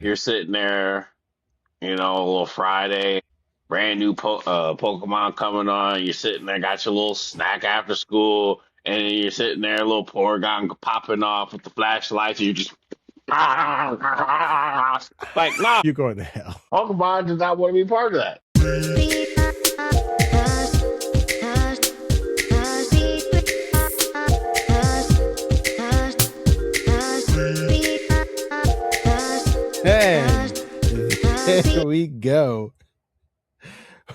You're sitting there, a little Friday, brand new Pokemon coming on. You're sitting there, got your little snack after school, and then you're sitting there, a little Porygon popping off with the flashlights, and you just like, no, You're going to hell. Pokemon does not want to be part of that. And there we go.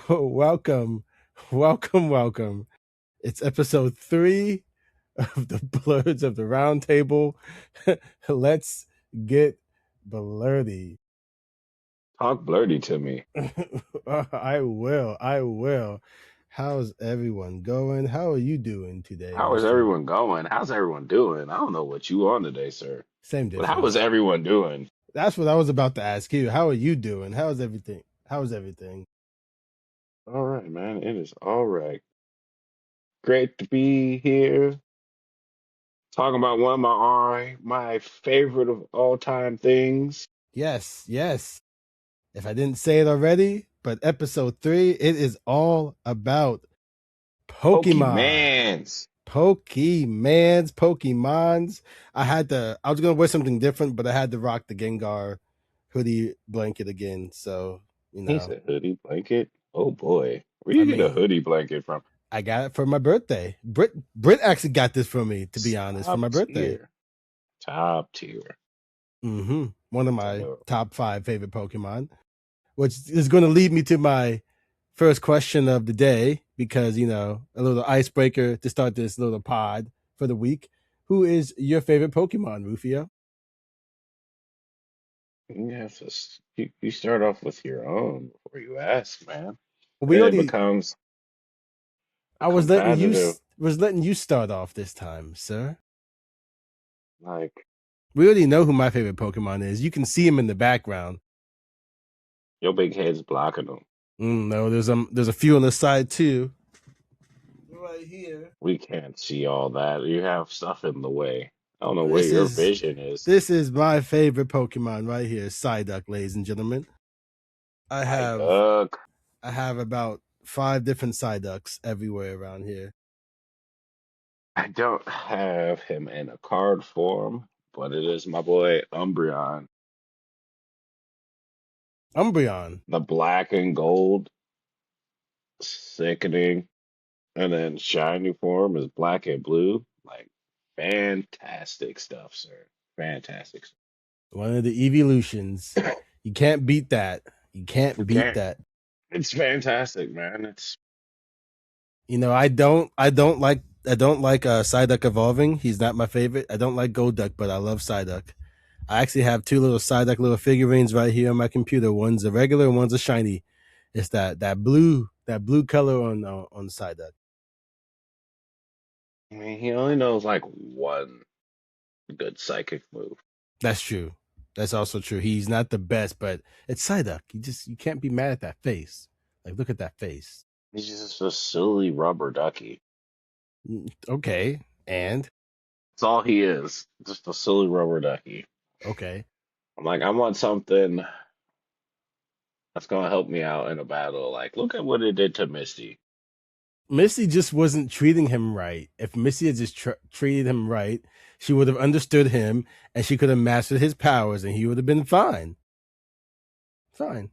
Welcome, welcome. It's episode 3 of the Blerds of the Round Table. Let's get blerdy. Talk blurty to me. I will. How's everyone going? How are you doing today, How is Mr.? everyone going? How's everyone doing? I don't know what you on today, sir. Same But how is difference. everyone doing? That's what I was about to ask you. How are you doing? How's everything? How's everything? All right, man. It is all right. Great to be here. Talking about one of my favorite of all time things. Yes. If I didn't say it already, but episode 3, it is all about Pokemon. Pokemans. Pokemons. I was gonna wear something different, but I had to rock the Gengar hoodie blanket again. So, He said hoodie blanket. Oh boy. Where I you get a mean, hoodie blanket from? I got it for my birthday. Brit actually got this for me, to be honest, for Top my birthday. tier. Top tier. One of my So, top 5 favorite Pokemon, which is going to lead me to my first question of the day, because a little icebreaker to start this little pod for the week. Who is your favorite Pokemon, Rufio? you have to you start off with your own before you ask, man. We Then it already. becomes a I was letting you competitive, start off this time, sir. like, We already know who my favorite Pokemon is. You can see him in the background. your big head's blocking them. No, there's a few on the side too. Right here. We can't see all that. You have stuff in the way. I don't know where This your is vision is. this is my favorite Pokemon right here, Psyduck, ladies and gentlemen. I I have duck. I have about 5 different Psyducks everywhere around here. I don't have him in a card form, but it is my boy Umbreon. Umbreon. The black and gold, sickening. And then shiny form is black and blue. Like, fantastic stuff, sir. Fantastic. One of the evolutions. You can't beat that. You You can't beat can't. that. It's fantastic, man. It's I don't like Psyduck evolving. He's not my favorite. I don't like Golduck, but I love Psyduck. I actually have 2 little Psyduck little figurines right here on my computer. One's a regular, one's a shiny. It's that blue color on Psyduck. I mean, he only knows like one good psychic move. That's true. That's also true. He's not the best, but it's Psyduck. You can't be mad at that face. Like, look at that face. He's just a silly rubber ducky. Okay, and That's all he is. Just a silly rubber ducky. okay. I'm like, I want something that's gonna help me out in a battle. Like, look at what it did to Misty. Missy just wasn't treating him right. If Missy had just treated him right, she would have understood him and she could have mastered his powers and he would have been fine. Fine.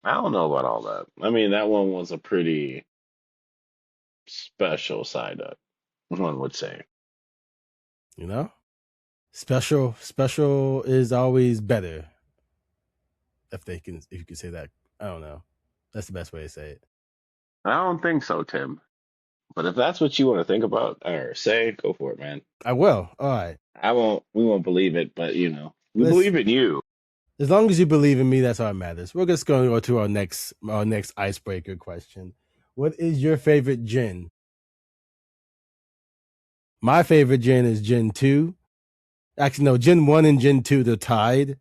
I don't know about all that. I mean, that one was a pretty special side up, one would say. You know? Special is always better. If you can say that. I don't know. That's the best way to say it. I don't think so, Tim. But if that's what you want to think about or say, go for it, man. I will. All right. I won't. We won't believe it, but we Let's believe in you. As long as you believe in me, that's all that matters. We're just going to go to our next icebreaker question. What is your favorite gin? My favorite gin is Gen 2. Actually, no, Gen 1 and Gen 2, they're tied.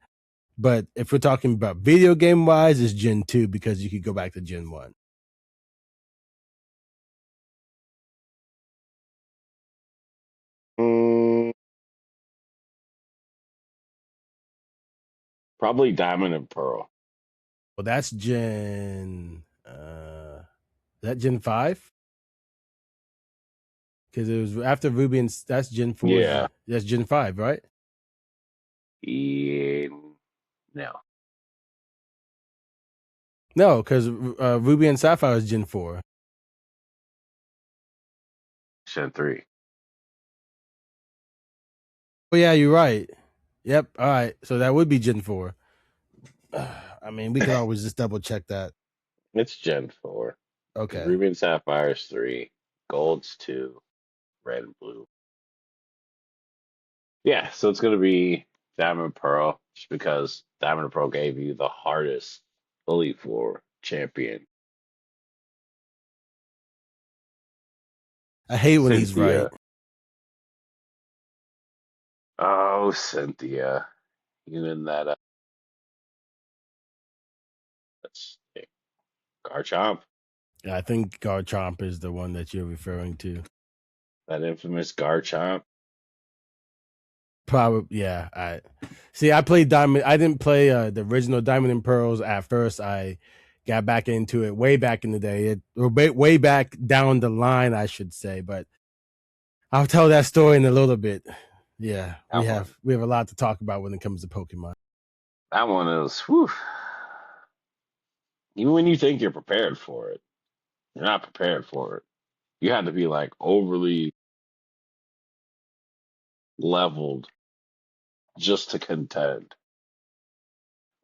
But if we're talking about video game wise, it's Gen 2 because you could go back to Gen 1. Mm, Probably Diamond and Pearl. Well, that's Gen. Is that Gen 5? Because it was after Ruby and that's Gen 4. Yeah. That's Gen 5, right? Yeah. No. No, because Ruby and Sapphire is Gen 4. Gen 3. Oh, yeah, you're right. Yep. All right. So that would be Gen 4. I mean, we could always just double check that. It's Gen 4. Because Okay. Ruby and Sapphire is 3. Gold's 2. Red and blue. Yeah, so it's going to be Diamond and Pearl, just because Diamond and Pearl gave you the hardest Elite Four champion. I hate when he's right. Cynthia. Oh, Cynthia. Even that, let's see, Garchomp. I think Garchomp is the one that you're referring to. That infamous Garchomp. Probably, yeah. I played Diamond. I didn't play the original Diamond and Pearls at first. I got back into it way back in the day, way back down the line, I should say. But I'll tell that story in a little bit. Yeah, we That one. have we have a lot to talk about when it comes to Pokemon. That one is, whew. Even when you think you're prepared for it, you're not prepared for it. You have to be like overly leveled just to contend.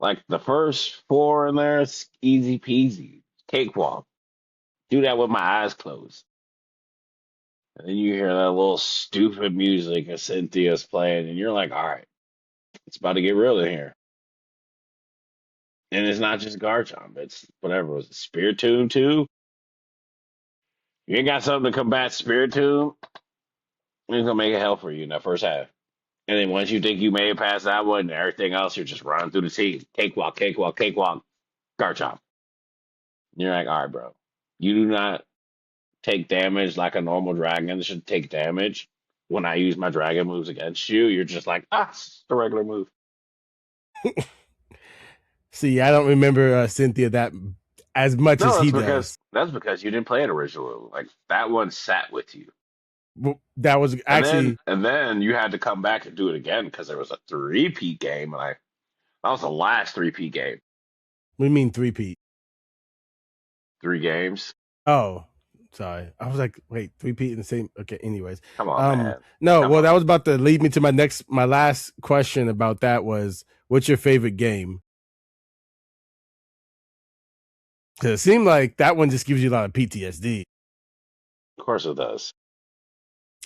Like the first four in there, it's easy peasy, cakewalk. Do that with my eyes closed. And then you hear that little stupid music as Cynthia's playing, and you're like, all right, it's about to get real in here. And it's not just Garchomp, it's whatever. Was it Spiritomb too? You ain't got something to combat Spiritomb, it's gonna make it hell for you in that first half. And then once you think you made it past that one and everything else, you're just running through the team. Cakewalk, cakewalk, cakewalk, Garchomp. And you're like, all right, bro. You do not take damage like a normal dragon should take damage. When I use my dragon moves against you, you're just like, it's a regular move. See, I don't remember Cynthia that as much as No, he does. that's because you didn't play it originally. Like that one sat with you. Well, that was actually And then you had to come back and do it again because there was a three-peat game, and that was the last three-peat game. we mean 3P. 3 games. Oh, sorry. I was like, wait, 3P in the same. Okay. Anyways, Come on, man. no. Come Well, that on. was about to lead me to my last question about that was, what's your favorite game? Because it seemed like that one just gives you a lot of PTSD. Of course it does.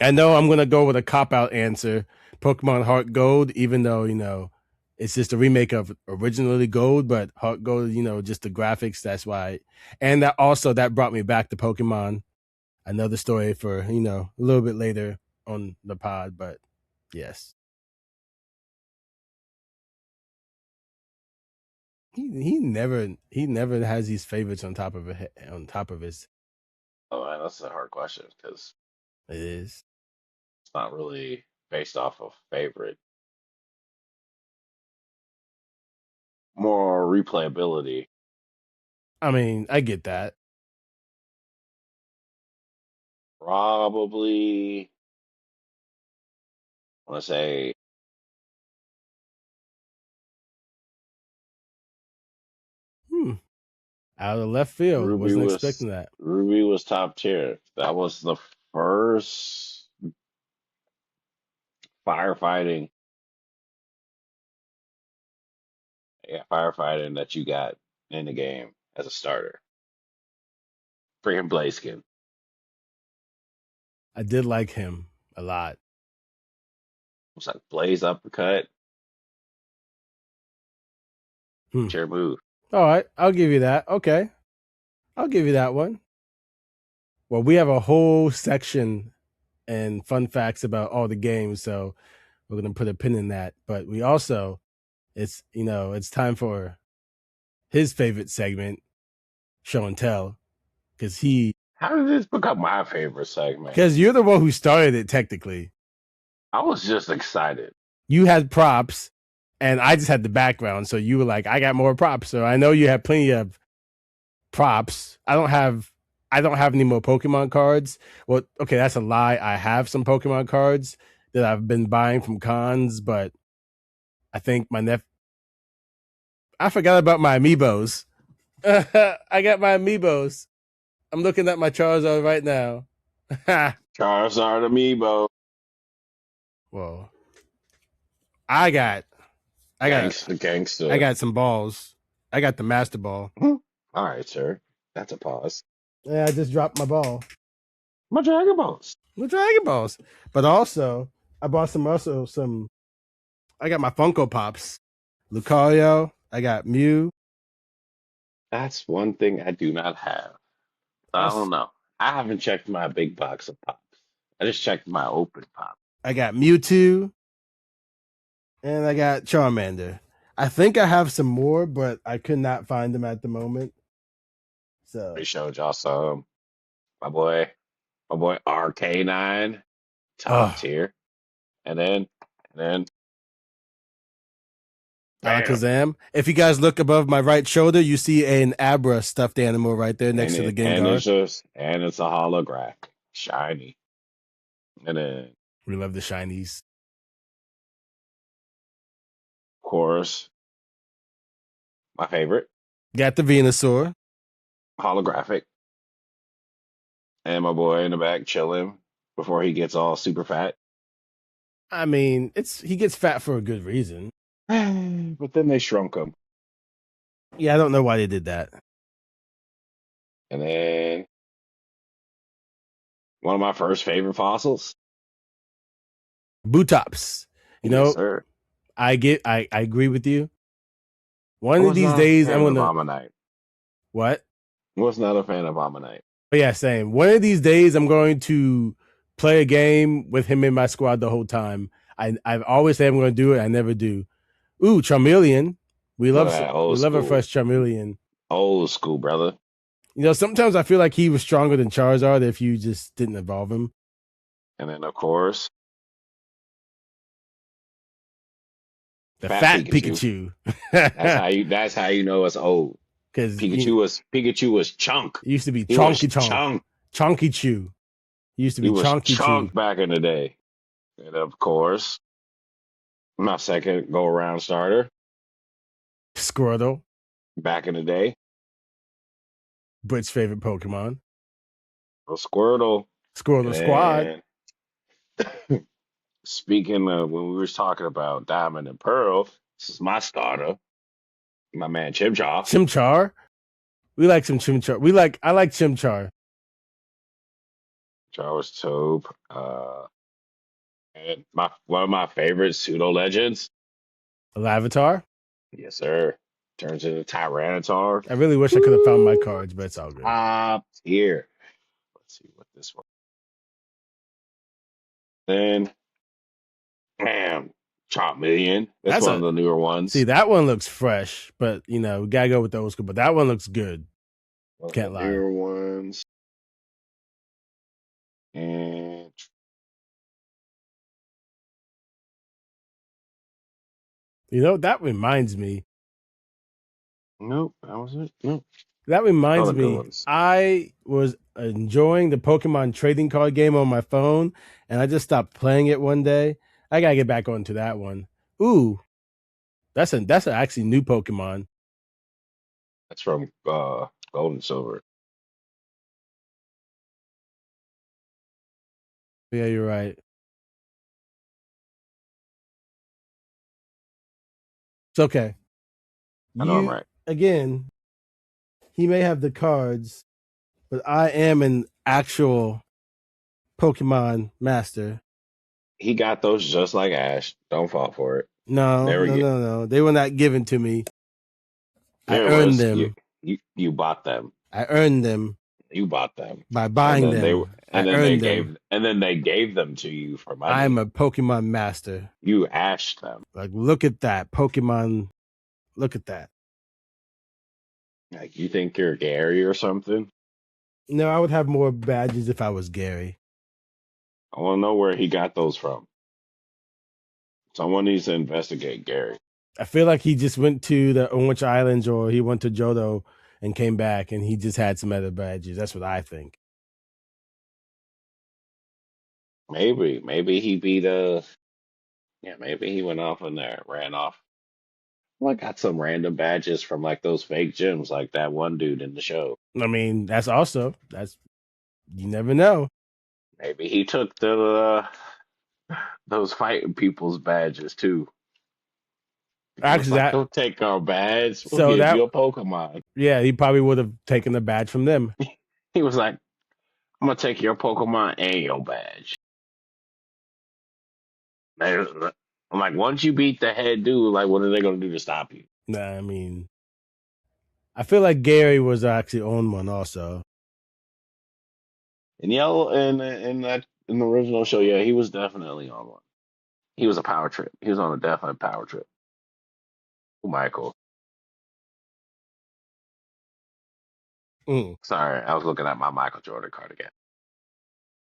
I know I'm gonna go with a cop out answer, Pokemon Heart Gold, even though it's just a remake of originally Gold, but Heart Gold, just the graphics. That's why, and that brought me back to Pokemon. Another story for a little bit later on the pod, but yes, he never has these favorites on top of his. Oh man, that's a hard question because It is. it's not really based off of favorite. More replayability. I mean, I get that. Probably, I want to say Hmm. Out of left field, Ruby wasn't was expecting that. Ruby was top tier. That was the first firefighting, yeah, firefighting that you got in the game as a starter. Freaking Blaziken. I did like him a lot. It's like Blaze uppercut, Hmm. chair move. All right, I'll give you that. Okay, I'll give you that one. Well, we have a whole section and fun facts about all the games, so we're gonna put a pin in that. But we also, it's time for his favorite segment, show and tell, because How did this become my favorite segment? you're the one who started it. Technically, I was just excited. you had props, and I just had the background. So you were like, I got more props. So I know you have plenty of props. I don't have any more Pokemon cards. Well, okay, that's a lie. I have some Pokemon cards that I've been buying from cons, but I think I forgot about my amiibos. I got my amiibos. I'm looking at my Charizard right now. Charizard amiibo. Whoa. I got I got Gangster, I gangster. got some balls. I got the Master Ball. All right, sir. That's a pause. Yeah, I just dropped my ball. My Dragon Balls. The Dragon Balls. But also, I bought some I got my Funko Pops. Lucario, I got Mew. That's one thing I do not have. I don't know. I haven't checked my big box of pops. I just checked my open pop. I got Mewtwo, and I got Charmander. I think I have some more, but I could not find them at the moment. So, We showed y'all some. My boy RK9, top oh, tier. And then, bam. Alakazam. If you guys look above my right shoulder, you see an Abra stuffed animal right there next to the Gengar. It's a holographic. Shiny. And then, of We love the shinies. course, my favorite, Got the Venusaur. holographic. And my boy in the back chilling before he gets all super fat. I mean, he gets fat for a good reason. But then they shrunk him. Yeah, I don't know why they did that. And then one of my first favorite fossils. Bootops. You Yes, know, sir. I agree with you. I One of was these not a days I'm fan of gonna Ammonite. what? Was not a fan of Ammonite. But yeah, same. One of these days I'm going to play a game with him in my squad the whole time. I've always said I'm going to do it. I never do. Ooh, Charmeleon. We Look love at that we old love a school. fresh Charmeleon. Old school, brother. You know, sometimes I feel like he was stronger than Charizard if you just didn't evolve him. And then of course, The Fat fat Pikachu. Pikachu. That's how you know it's old. Because Pikachu was chunk. it used to be He was Chonky Chonk. chunk. Chonky Chew. He used to He be was Chonky Chew. chunk back in the day. And of course, my second go around starter Squirtle. back in the day Brit's favorite Pokemon. was Squirtle. Squirtle Squad. And speaking of when we was talking about Diamond and Pearl, this is my starter, my man Chimchar. Chimchar. We like some Chimchar. I like Chimchar. Jarvis Tope. And one of my favorite pseudo legends. Lavatar. Yes, sir. Turns into Tyranitar. I really wish I could have found my cards, but it's all good. Top tier. Let's see what this one. Then, bam, Charmeleon. That's one of the newer ones. See, that one looks fresh, but you know, we gotta go with the old school. But that one looks good. One of Can't the lie. newer ones. And You know, that reminds me. nope, that was it. Nope. That reminds Other good me. ones. I was enjoying the Pokemon trading card game on my phone, and I just stopped playing it one day. I gotta get back onto that one. Ooh, that's an actually new Pokemon. That's from Gold and Silver. Yeah, you're right. It's okay. I know I'm right. Again, he may have the cards, but I am an actual Pokemon master. He got those just like Ash. Don't fall for it. No, no. They were not given to me. I earned them. You bought them. I earned them. You bought them by buying them. And then they gave them to you for money. I'm a Pokemon master. You ashed them. Like, look at that Pokemon. Look at that. Like, you think you're Gary or something? No, I would have more badges if I was Gary. I want to know where he got those from. Someone needs to investigate Gary. I feel like he just went to the Orange Islands or he went to Johto and came back and he just had some other badges. That's what I think. Maybe he beat yeah, maybe he went off in there, ran off. Well, I got some random badges from like those fake gyms, like that one dude in the show. I mean, that's you never know. Maybe he took those fighting people's badges too. He was Actually, like, that "Don't take our badge. We'll so give that you a Pokemon." yeah, he probably would have taken the badge from them. He was like, "I'm gonna take your Pokemon and your badge." They- I'm like, once you beat the head dude, like, what are they gonna do to stop you? Nah, I mean, I feel like Gary was actually on one also. And Yellow in the original show, yeah, he was definitely on one. He was a power trip. He was on a definite power trip. Michael. Mm. Sorry, I was looking at my Michael Jordan card again.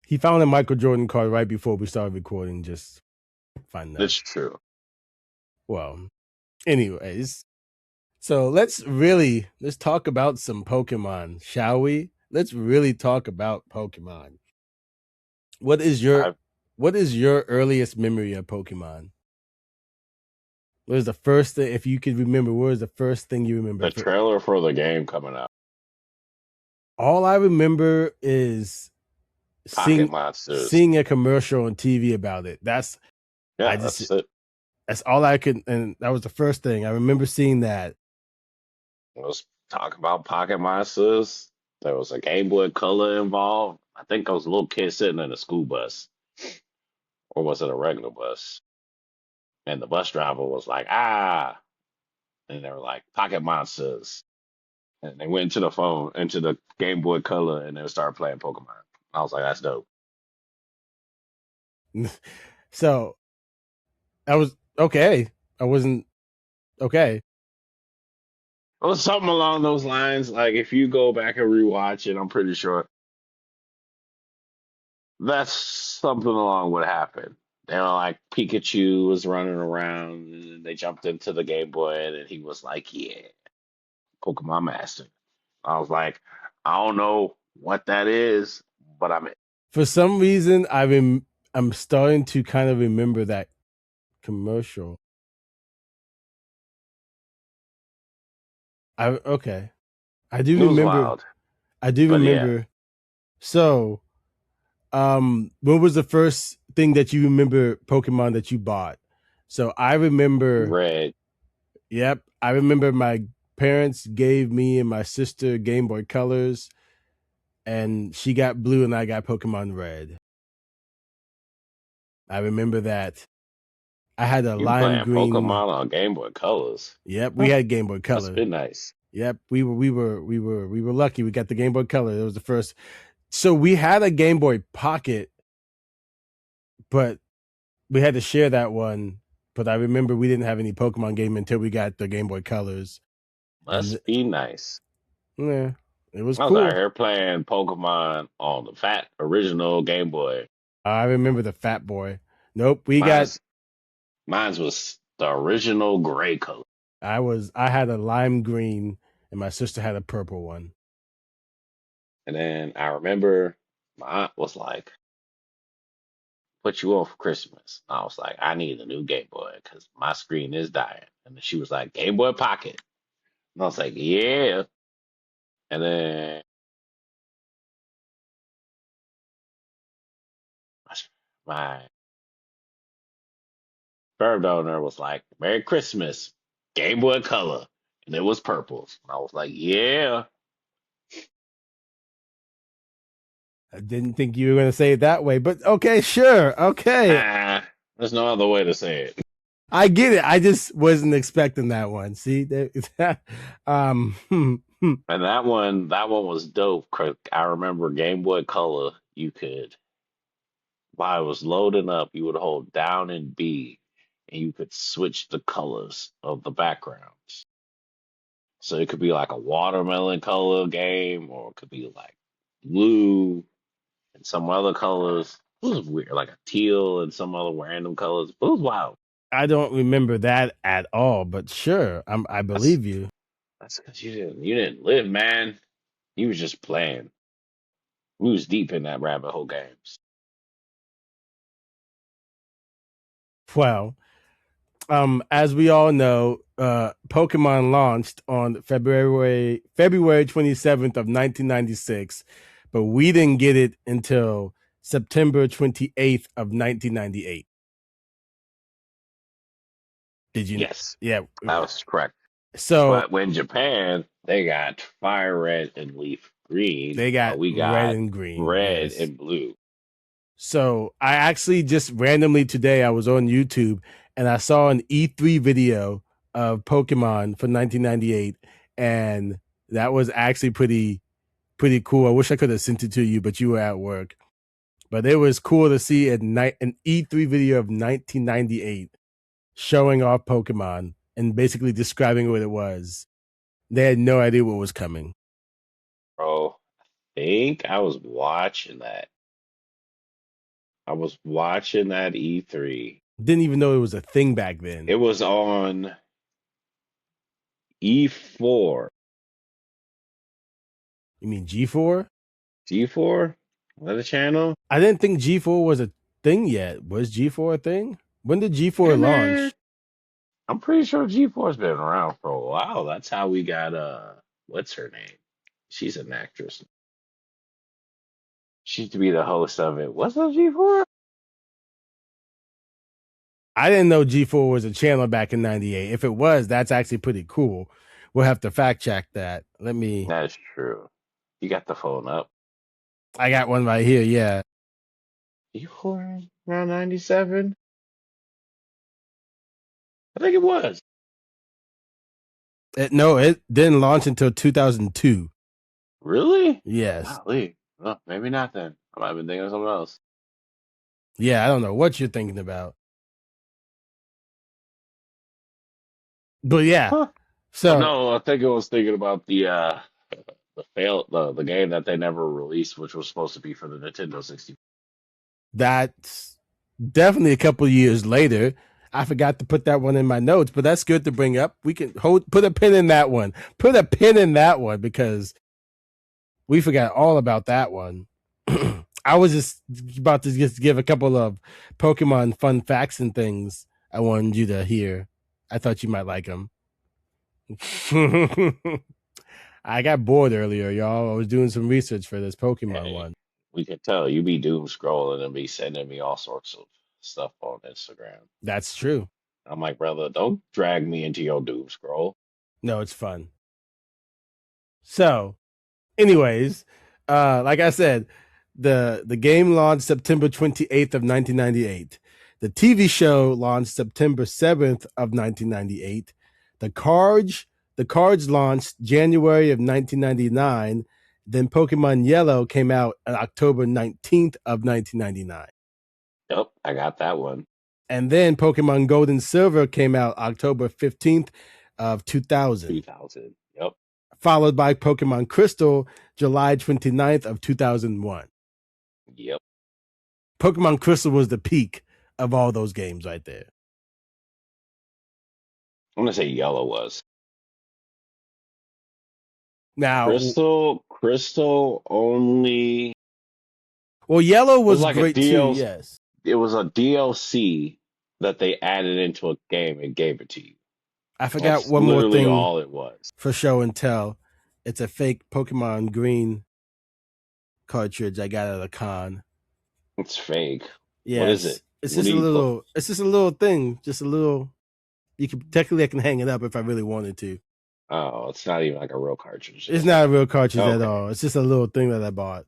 He found a Michael Jordan card right before we started recording. Just find that. That's true. Well, anyways, so let's talk about some Pokemon, shall we? Let's really talk about Pokemon. What is your I what is your earliest memory of Pokemon? What is the first thing if you could remember? What is the first thing you remember? the trailer for the game coming out. All I remember is Pocket seeing Monsters. seeing a commercial on TV about it. I Yeah, just that's it. that's all I could, and that was the first thing I remember seeing that. Let's talk about Pocket Monsters. There was a Game Boy Color involved. I think I was a little kid sitting in a school bus, or was it a regular bus? And the bus driver was like, "Ah," and they were like, "Pocket Monsters." And they went into the phone, into the Game Boy Color, and they started playing Pokemon. I was like, "That's dope." So I was okay. I wasn't okay. It was something along those lines. Like if you go back and rewatch it, I'm pretty sure that's something along what happened. They were like Pikachu was running around, and then they jumped into the Game Boy, and then he was like, "Yeah, Pokemon Master." I was like, "I don't know what that is, but I'm in." For some reason, I'm starting to kind of remember that commercial. I okay. I do It was remember. wild, I do but yeah, remember. So, what was the first thing that you remember Pokemon that you bought? So I remember. Red. Yep, I remember my parents gave me and my sister Game Boy Colors, and she got blue and I got Pokemon Red. I remember that. I had a You lime playing green. Pokemon on Game Boy Colors? Yep, we Huh, had Game Boy must Color. be nice. Yep, we were lucky. We got the Game Boy Color. It was the first. So we had a Game Boy Pocket, but we had to share that one. But I remember we didn't have any Pokemon game until we got the Game Boy Colors, and Must be nice. yeah, it was I was out cool. here playing Pokemon on the fat original Game Boy. I remember the Fat Boy. Nope, we got. Mine's mine's was the original gray color. I had a lime green, and my sister had a purple one. And then I remember my aunt was like, "Put you on for Christmas." I was like, "I need a new Game Boy because my screen is dying." And then she was like, "Game Boy Pocket." And I was like, "Yeah." And then my third donor was like, "Merry Christmas, Game Boy Color." And it was purple. And I was like, "Yeah." I didn't think you were going to say it that way, but okay, sure, okay. Ah, there's no other way to say it. I get it. I just wasn't expecting that one. See, And that one was dope. 'Cause I remember Game Boy Color. You could, while it was loading up, you would hold down and B, and you could switch the colors of the backgrounds. So it could be like a watermelon color game, or it could be like blue and some other colors. It was weird, like a teal and some other random colors. It was wild. I don't remember that at all, but sure, I That's believe you. that's because you didn't live, man. You was just playing. We was deep in that rabbit hole games. Well, as we all know, Pokemon launched on February 27th of 1996, but we didn't get it until September 28th of 1998. Did you? Yes, Yeah. that was correct. So But when Japan, they got fire red and leaf green, they while got we red got and green. red Yes. and blue. So I actually just randomly today I was on YouTube and I saw an E3 video of Pokemon for 1998, and that was actually pretty cool. I wish I could have sent it to you, but you were at work. But it was cool to see an E3 video of 1998 showing off Pokemon and basically describing what it was. They had no idea what was coming. Bro, think I was watching that. I was watching that E3. Didn't even know it was a thing back then. It was on E4. You mean G4? G4? Was that a channel? I didn't think G4 was a thing yet. Was G4 a thing? When did Hey G4 man, launch? I'm pretty sure G4's been around for a while. That's how we got what's her name? She's an actress. She used to be the host of it. What's that G4? I didn't know G4 was a channel back in 98. If it was, that's actually pretty cool. We'll have to fact check that. That's true. You got the phone up. I got one right here. Yeah. G4 around 97? I think it was. No, it didn't launch until 2002. Really? Yes. Golly. Well, maybe not then. I might have been thinking of something else. Yeah, I don't know what you're thinking about. But yeah. Huh. Oh So no, I think I was thinking about the game that they never released, which was supposed to be for the Nintendo 64. that's definitely a couple years later. I forgot to put that one in my notes, but that's good to bring up. We can put a pin in that one. Put a pin in that one because we forgot all about that one. I was just about to just give a couple of Pokemon fun facts and things I wanted you to hear. I thought you might like them. I got bored earlier, y'all. I was doing some research for this Pokemon Hey, one. we could tell you be doom scrolling and be sending me all sorts of stuff on Instagram. That's true. I'm like, brother, don't drag me into your doom scroll. No, it's fun. So, anyways, like I said, the game launched September 28th of 1998. The TV show launched September 7th of 1998. The cards the cards launched January of 1999. Then Pokemon Yellow came out on October 19th of 1999. Yep, I got that one. And then Pokemon Gold and Silver came out October 15th of 2000, 2000. Yep, followed by Pokemon Crystal July 29th of 2001. yep. Pokemon Crystal was the peak of all those games right there. I'm gonna say yellow was. Now, Crystal only well, Yellow was was like a great too, DLC. yes. It was a DLC that they added into a game and gave it to you. I forgot That's one more literally thing all it was. for show and tell. It's a fake Pokemon Green cartridge I got at a con. It's fake. What is Yes. it? What do you put? It's just a little thing. Just a little you can technically I can hang it up if I really wanted to. Oh, it's not even like a real cartridge It's then. not a real cartridge at Okay. all. It's just a little thing that I bought.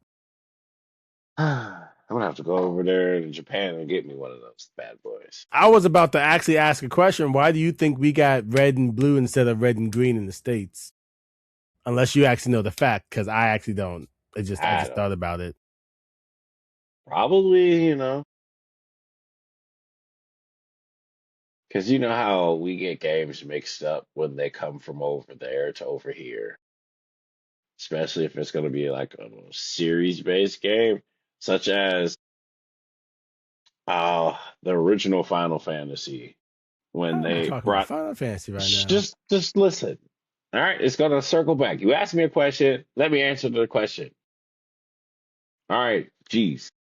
I'm gonna have to go over there to Japan and get me one of those bad boys. I was about to actually ask a question. Why do you think we got red and blue instead of red and green in the States? Unless you actually know the fact, because I actually don't. I I just don't. thought about it. Probably, because you know how we get games mixed up when they come from over there to over here, especially if it's going to be like a series-based game, such as the original Final Fantasy. when I'm they talking about brought. Final Fantasy right now. Just listen. All right, it's gonna circle back. You asked me a question. Let me answer the question. All right, geez.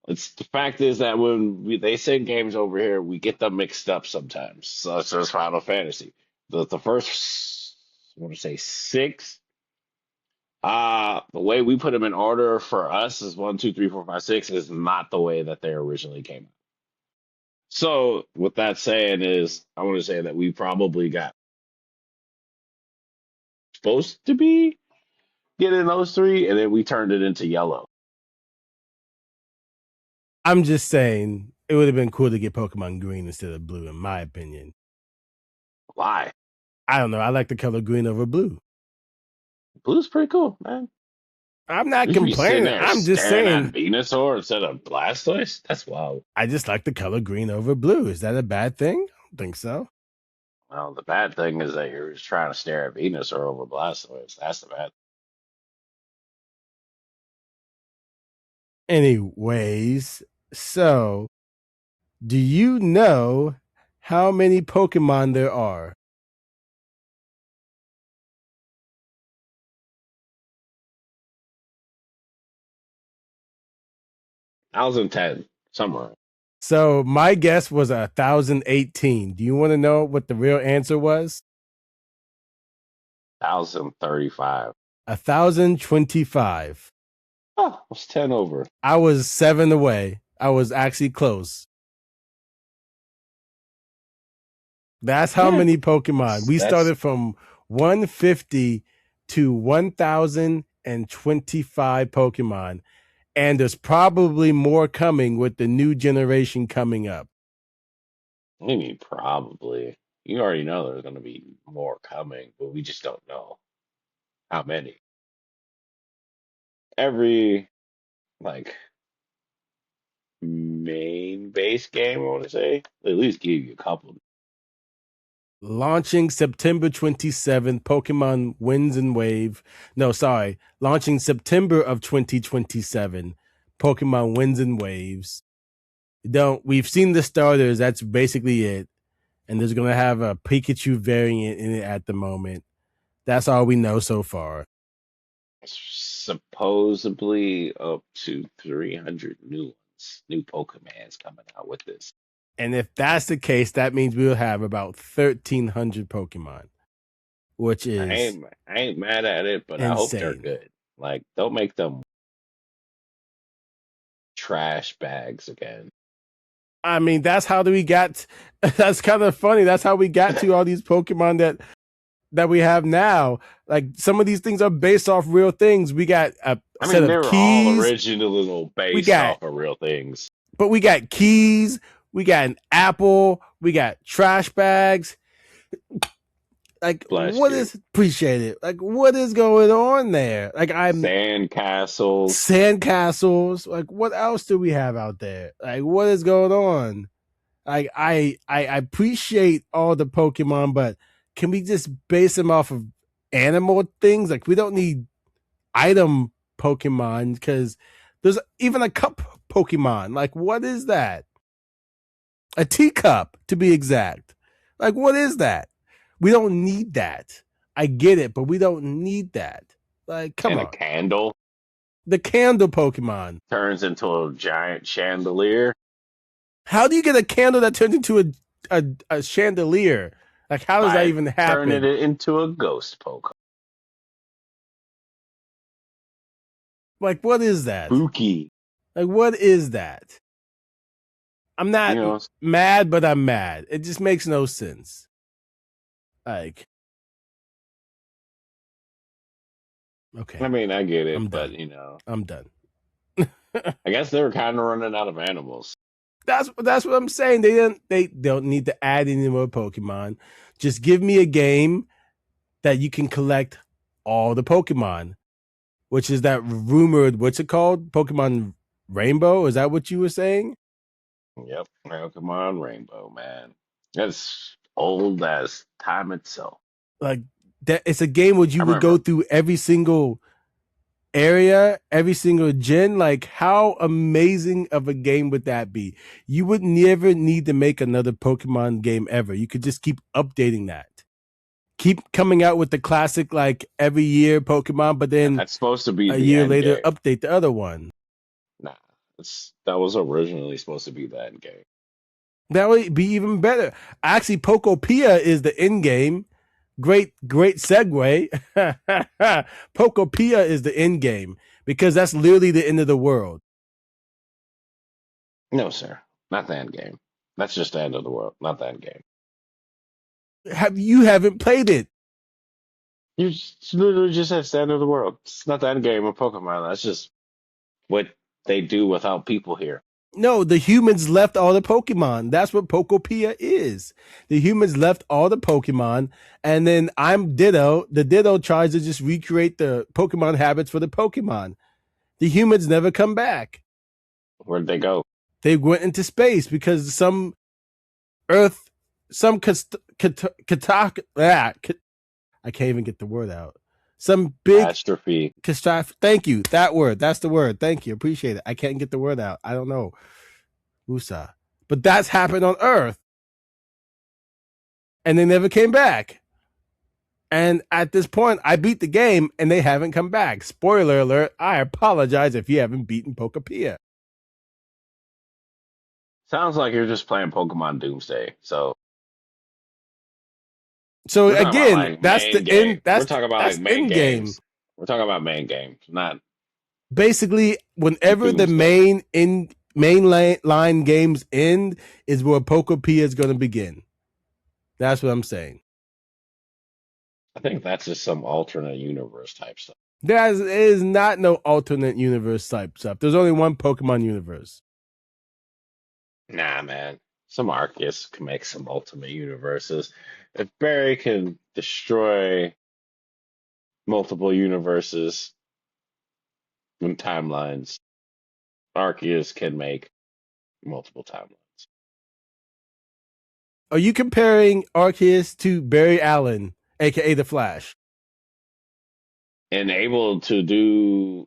It's the fact is that when they send games over here, we get them mixed up sometimes. So it's Final Fantasy. The first, I want to say six. The way we put them in order for us is one, two, three, four, five, six is not the way that they originally came out. So with that saying is, I want to say that we probably got supposed to be getting those three, and then we turned it into yellow. I'm just saying it would have been cool to get Pokemon Green instead of Blue, in my opinion. Why? I don't know. I like the color green over blue. Blue's pretty cool, man. I'm not You should be sitting complaining. there I'm just staring at saying Venusaur instead of Blastoise. That's wild. I just like the color green over blue. Is that a bad thing? I don't think so. Well, the bad thing is that you're just trying to stare at Venusaur over Blastoise. That's the bad. Anyways, so do you know how many Pokemon there are? 1010 somewhere. So my guess was 1,018. Do you want to know what the real answer was? 1035. 1,025. Oh, it's 10 over. I was 7 away. I was actually close. That's how Yeah, many Pokemon. We that's started from 150 to 1,025 Pokemon. And there's probably more coming with the new generation coming up. I mean, probably. You already know there's going to be more coming, but we just don't know how many. Every like main base game, I want to say, they at least give you a couple. Launching September 27th, Pokemon Winds and Wave. No, sorry. Launching September of 2027, Pokemon Winds and Waves. We've seen the starters. That's basically it. And there's going to have a Pikachu variant in it at the moment. That's all we know so far. Supposedly up to 300 new ones, new Pokemons coming out with this. And if that's the case, that means we'll have about 1,300 Pokemon, which is I ain't mad at it, but I hope they're insane. good. Like, don't make them trash bags again. I mean, that's how we got. That's kind of funny. That's how we got to all these Pokemon that we have now. Like some of these things are based off real things. We got a I set mean, they of were all keys. originally We based got, off of real things. but we got keys. We got an apple. We got trash bags. Like Bless what you. is appreciated? Like what is going on there? Like Sand castles. sandcastles. Like what else do we have out there? Like what is going on? Like I appreciate all the Pokemon, but can we just base them off of animal things? Like we don't need item Pokemon because there's even a cup Pokemon. Like what is that? A teacup to be exact. Like what is that? We don't need that. I get it, but we don't need that. Like come And a on. candle The candle Pokemon. turns into a giant chandelier. How do you get a candle that turns into a chandelier? Like how does that By even turning happen? it into a ghost Pokemon. Like what is that? Spooky. Like what is that? I'm You not know, mad, but I'm mad. It just makes no sense. Like I okay, mean, I get it, I'm but done. I'm done. I guess they were kind of running out of animals. That's what I'm saying. They don't need to add any more Pokemon. Just give me a game that you can collect all the Pokemon, which is that rumored what's it called? Pokemon Rainbow? Is that what you were saying? Yep, Pokemon Rainbow, man. That's old as time itself. Like that it's a game where I you would go remember. through every single area, every single gen. Like, how amazing of a game would that be? You would never need to make another Pokemon game ever. You could just keep updating that. Keep coming out with the classic, like, every year Pokemon, but then That's supposed to be a the year end later game. update the other one. Nah, that was originally supposed to be the end game. That would be even better. Actually, Pokopia is the end game. Great segue. Pokopia is the end game because that's literally the end of the world. No, sir, not the end game. That's just the end of the world, not the end game. You haven't played it? You literally just said it's the end of the world. It's not the end game of Pokemon. That's just what they do without people here. No, the humans left all the Pokemon. That's what Pokopia is. The humans left all the Pokemon, and then I'm Ditto. The Ditto tries to just recreate the Pokemon habits for the Pokemon. The humans never come back. Where'd they go? They went into space because some Earth, some I can't even get the word out. Some big Catastrophe. catastrophe. Thank you. That word. That's the word. Thank you. Appreciate it. I can't get the word out. I don't know. Wusa. But that's happened on Earth. And they never came back. And at this point, I beat the game and they haven't come back. Spoiler alert. I apologize if you haven't beaten Pokopia. Sounds like you're just playing Pokemon Doomsday. So So we're talking about again, like that's main the game. end. We're talking about That's like main end game. games. We're talking about main games, not Basically, whenever the Doomsday. main line games end is where Pokopia is going to begin. That's what I'm saying. I think that's just some alternate universe type stuff. There is not no alternate universe type stuff. There's only one Pokemon universe. Nah, man. Some Arceus can make some ultimate universes. If Barry can destroy multiple universes and timelines, Arceus can make multiple timelines. Are you comparing Arceus to Barry Allen, aka the Flash? And able to do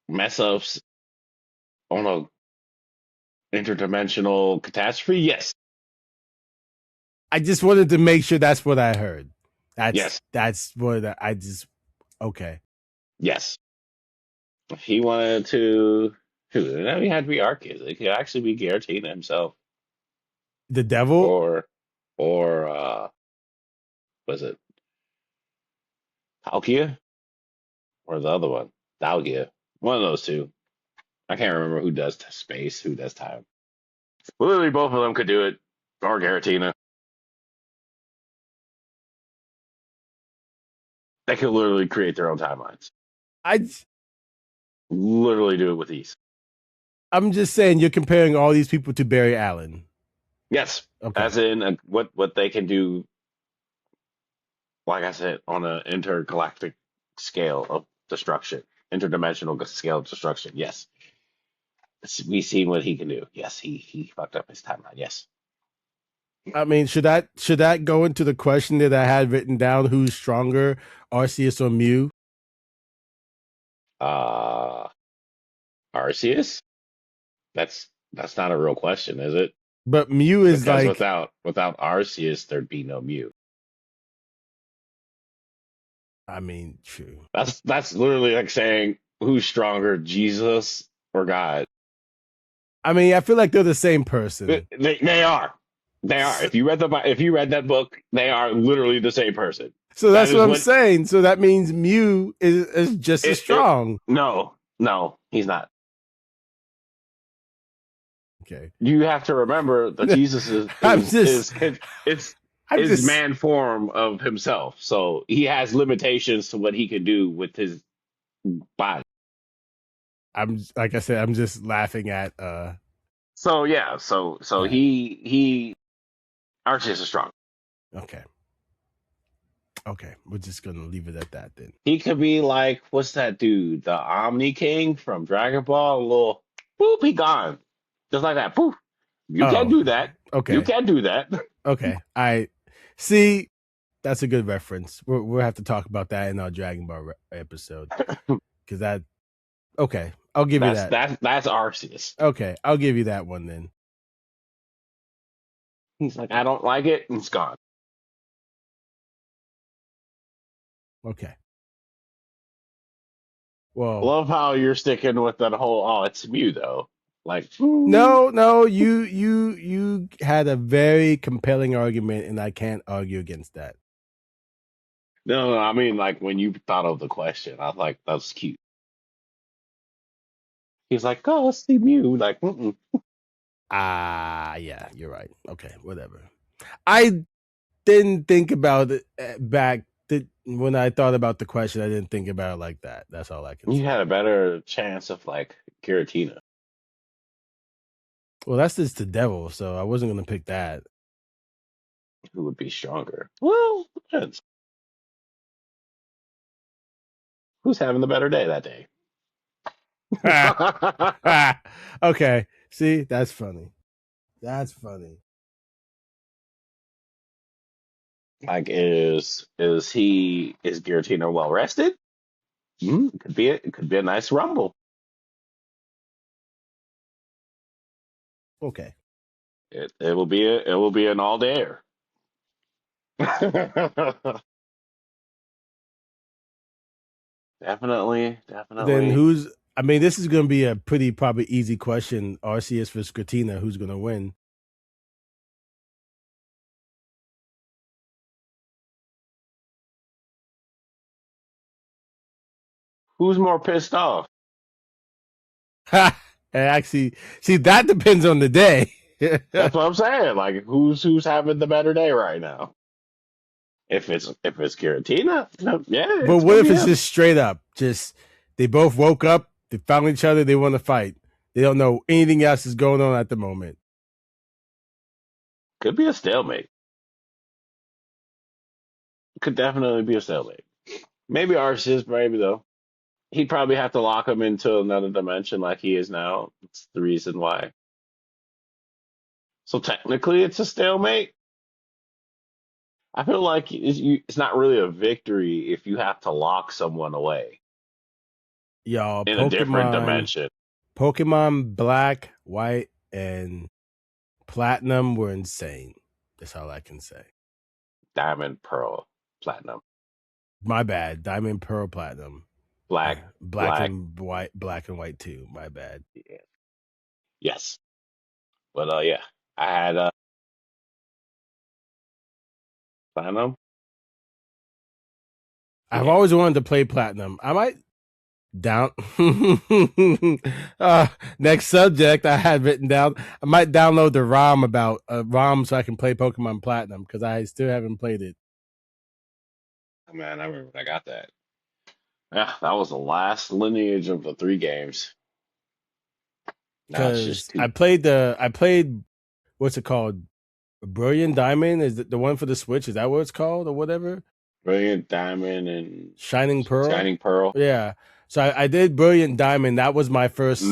mess ups on a interdimensional catastrophe? Yes. I just wanted to make sure that's what I heard. Yes. That's what I just okay. Yes. If he wanted to, shoot, it doesn't have to be Arceus. It could actually be Giratina himself, The devil? or or was it Palkia or the other one, Dalgia? One of those two. I can't remember who does space, who does time. Literally, both of them could do it, or Giratina. They could literally create their own timelines. I Literally do it with ease. I'm just saying you're comparing all these people to Barry Allen. Yes, Okay. as in what they can do. Like I said, on an intergalactic scale of destruction, interdimensional scale of destruction. Yes, we seen what he can do. Yes, he fucked up his timeline. Yes. I mean, should that go into the question that I had written down? Who's stronger, Arceus or Mew? Uh, Arceus? That's not a real question, is it? But Mew is Because like, without Arceus, there'd be no Mew. I mean, true. That's literally like saying who's stronger, Jesus or God. I mean, I feel like they're the same person. They are. They are. If you read that book, they are literally the same person. So That that's is what I'm what saying. So that means Mew is just as it strong. no, he's not. Okay. You have to remember that Jesus is I'm is just, is is, is, I'm is just, man form of himself. So he has limitations to what he can do with his body. I'm like I said, I'm just laughing at. So yeah, so Yeah. he Arceus is strong. Okay. Okay, we're just gonna leave it at that then. He could be like, what's that dude? The Omni King from Dragon Ball? A little boop, he gone. Just like that. Poof. You can Oh, do that. You okay. can do that. Okay. I see. That's a good reference. We'll have to talk about that in our Dragon Ball episode. because that. Okay, I'll give you that. That's Arceus. Okay, I'll give you that one then. He's like, I don't like it, and it's gone. Okay. Well, Love how you're sticking with that whole. Oh, it's Mew though. Like, no, you had a very compelling argument, and I can't argue against that. no, I mean like when you thought of the question, I was like, that's cute. He's like, oh, let's see Mew. Like, mm-mm. Yeah, you're right. Okay, whatever. I didn't think about it when I thought about the question. I didn't think about it like that. That's all I can You say. had a better chance of like Giratina. Well, that's just the devil, so I wasn't going to pick that. Who would be stronger? Well, depends. Who's having the better day that day? Okay, see, that's funny. That's funny. Like, is Giratina well rested? It could be a nice rumble. Okay. It will be an all dayer. Definitely, Then definitely. who's? I mean, this is going to be a pretty probably easy question. Arceus versus Scratina. Who's going to win? Who's more pissed off? Ha! Actually, see, that depends on the day. That's what I'm saying. Like, who's having the better day right now? If it's Giratina, no, yeah, But it's what gonna if be it's him. just straight up? Just they both woke up, they found each other, they want to fight. They don't know anything else is going on at the moment. Could be a stalemate. Could definitely be a stalemate. Maybe Arceus, maybe though. He'd probably have to lock him into another dimension like he is now. That's the reason why. So technically, it's a stalemate. I feel like it's not really a victory if you have to lock someone away Y'all, in a different Pokemon, dimension. Pokemon Black, White, and Platinum were insane. That's all I can say. Diamond, Pearl, Platinum, My bad. Diamond, Pearl, Platinum. Black, Black Black. and white, black and white too. My bad. Yeah. Yes, but yeah, I had Platinum. I've Yeah, always wanted to play Platinum. I might down. Next subject I had written down. I might download the ROM about ROM so I can play Pokemon Platinum because I still haven't played it. man, I remember when I got that. Yeah, that was the last lineage of the three games. Now it's just Because two. I played what's it called? Brilliant Diamond is the one for the Switch. Is that what it's called or whatever? Brilliant Diamond and Shining Pearl. Shining Pearl. Yeah. So I did Brilliant Diamond. That was my And first.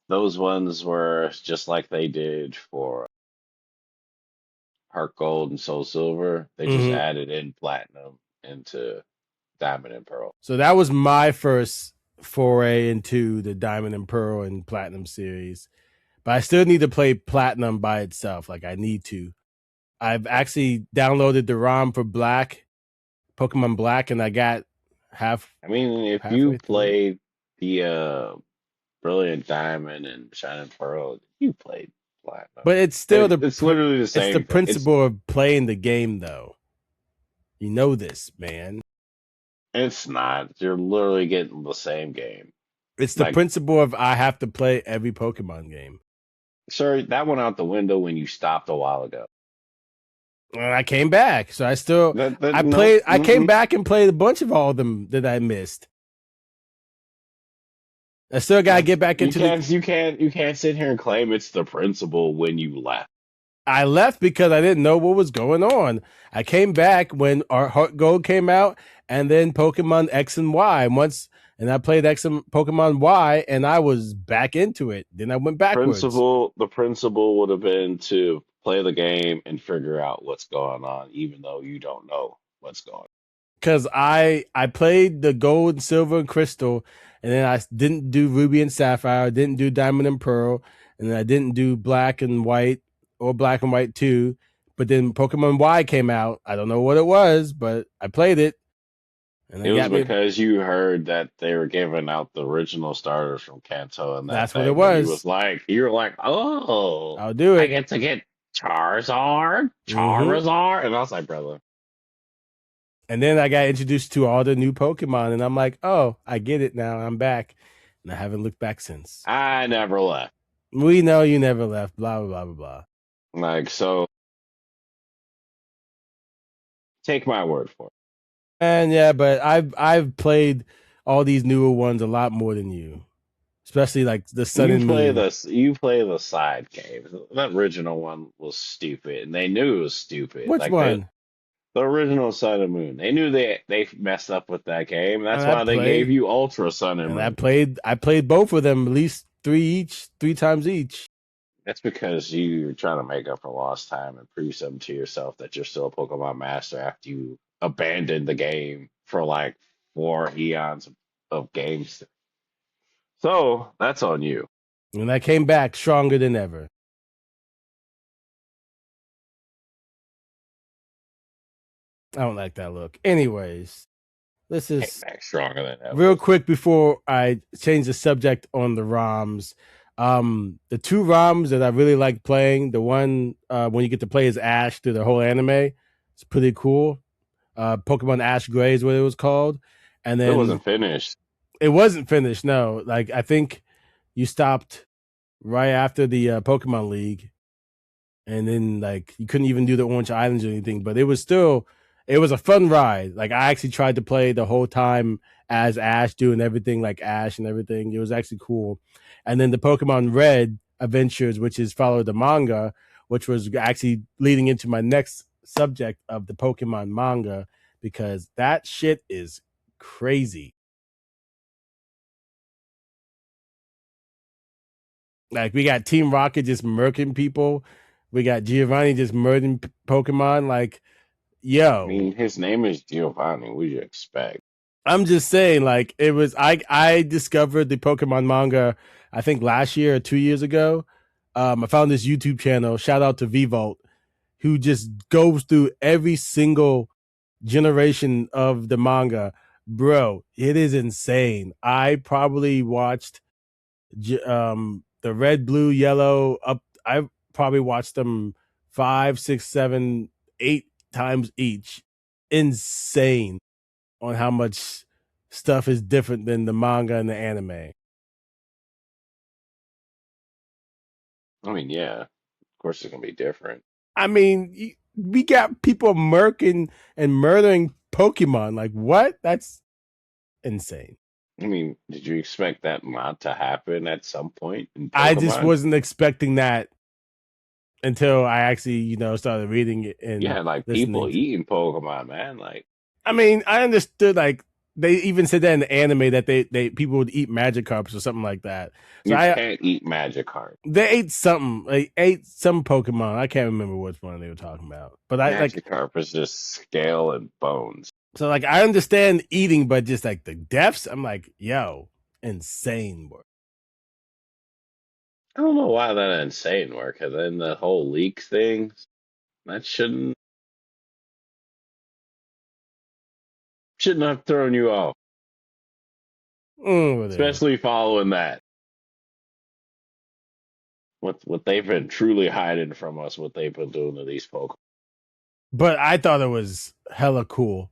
those ones were just like they did for Heart Gold and Soul Silver. They just Mhm. added in Platinum into Diamond and Pearl. So that was my first foray into the Diamond and Pearl and Platinum series. But I still need to play Platinum by itself. Like I need to. I've actually downloaded the ROM for Black, Pokemon Black, and I got I mean, if you halfway through it. played the Brilliant Diamond and Shining Pearl, you played Platinum. But it's still It's literally the it's the same thing. principle of playing the game, though. You know this, man. It's not. You're literally getting the same game. It's the Like, principle of I have to play every Pokemon game. sir, that went out the window when you stopped a while ago. And I came back, so I No, played. I came back and played a bunch of all of them that I missed. I still gotta get back into the. you can't sit here and claim it's the principle when you left. I left because I didn't know what was going on. I came back when our Heart Gold came out, and then Pokemon X and Y and I played Pokemon Y, and I was back into it. Then I went backwards. The principle would have been to play the game and figure out what's going on, even though you don't know what's going on. because I played the gold, silver, and crystal, and then I didn't do ruby and sapphire. I didn't do diamond and pearl, and then I didn't do black and white or black and white too. But then Pokemon Y came out. I don't know what it was, but I played it, and It it was got me. because you heard that they were giving out the original starters from Kanto and that That's what it thing, and was. you were like, oh, I'll do I it. get to get Mm-hmm. Charizard, and I was like, brother, And then I got introduced to all the new Pokemon, and I'm like, oh, I get it now. I'm back, and I haven't looked back since. I never left. We know you never left. Blah blah blah blah blah. Like, so take my word for And yeah, but I've played all these newer ones a lot more than you, especially like the it. Sun and Moon. You play the side games. That original one was stupid, and they knew it was stupid. Which Like they one? The original Sun and Moon. They knew they messed up with that game. And That's I why they gave played, you Ultra Sun and and I Moon. played, I played both of them at least three times each. That's because you're trying to make up for lost time and prove something to yourself that you're still a Pokemon master after you abandoned the game for like 4 eons of games. So that's on you. And I came back stronger than ever. I don't like that look. Anyways, this Came is back stronger than real ever. quick before I change the subject on the ROMs. The two ROMs that I really like playing, the one when you get to play as Ash through the whole anime, it's pretty cool. Pokemon Ash Gray is what it was called, and It then wasn't finished. it wasn't finished. No, like I think you stopped right after the Pokemon League, and then like you couldn't even do the Orange Islands or anything. But it was a fun ride. Like I actually tried to play the whole time as Ash, doing everything like Ash and everything. It was actually cool. And then the Pokemon Red Adventures, which is followed the manga, which was actually leading into my next subject of the Pokemon manga, because that shit is crazy. Like we got Team Rocket just murking people. We got Giovanni just murdering Pokemon. Like, I yo, mean, his name is Giovanni. What do you expect? I'm just saying, like, it was I discovered the Pokemon manga, I think last year or 2 years ago. I found this YouTube channel, shout out to Vvolt, who just goes through every single generation of the manga. Bro, it is insane. I probably watched the red, blue, yellow up. I probably watched them 5, 6, 7, 8 times each. Insane on how much stuff is different than the manga and the anime. I mean, yeah, of course it's gonna be different. I mean, we got people murking and murdering Pokemon. Like, what? That's insane. I mean, did you expect that not to happen at some point in I just Pokemon? wasn't expecting that until I actually, started reading it You and had like people listening. eating Pokemon, man. Like, I mean, I understood, like, they even said that in the anime that they people would eat Magikarps or something like that. So you can't eat Magikarp. they ate something. They ate some Pokemon. I can't remember which one they were talking about. But I like Magikarp is just scale and bones. so like I understand eating, but just like the deaths, I'm like, yo, insane work. I don't know why that insane work, because then the whole leak thing, that shouldn't have thrown you off, Whatever. especially following that. What they've been truly hiding from us, what they've been doing to these Pokemon. But I thought it was hella cool.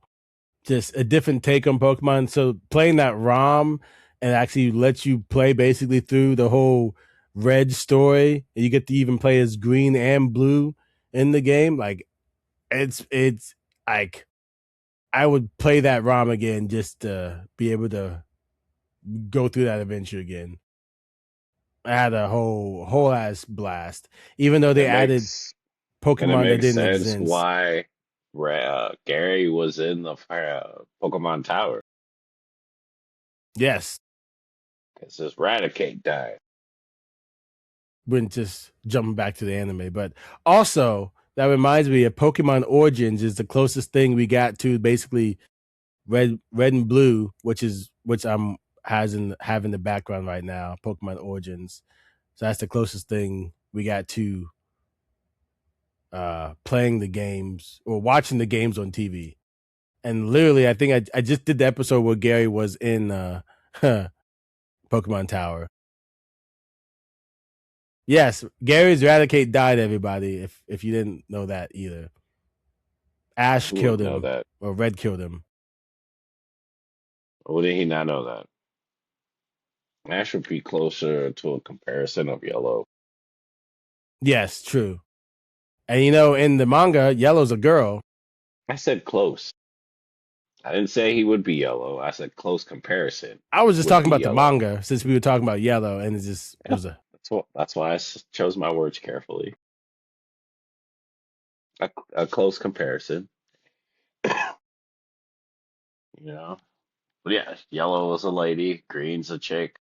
Just a different take on Pokemon. So playing that ROM and actually lets you play basically through the whole red story, and you get to even play as green and blue in the game. Like it's like I would play that ROM again just to be able to go through that adventure again. I had a whole ass blast. Even though they It added makes and it Pokemon that makes didn't sense exist. why Gary was in the Pokemon Tower Yes, because his Raticate died. when just jumping back to the anime. But also that reminds me of Pokemon Origins is the closest thing we got to basically red and blue, which I'm having the background right now, Pokemon Origins. So that's the closest thing we got to playing the games or watching the games on TV. And literally, I think I just did the episode where Gary was in Pokemon Tower. Yes, Gary's Eradicate died, everybody, if you didn't know that either. Ash Who killed wouldn't know him, that? or Red killed him. Or did he not know that? Ash would be closer to a comparison of Yellow. Yes, true. And you know, in the manga, Yellow's a girl. I said close. I didn't say he would be Yellow. I said close comparison I was just would talking be about the Yellow. manga since we were talking about Yellow, and it just Yeah, was a. that's why chose my words carefully. A close comparison, you know. But yeah, Yellow was a lady, Green's a chick,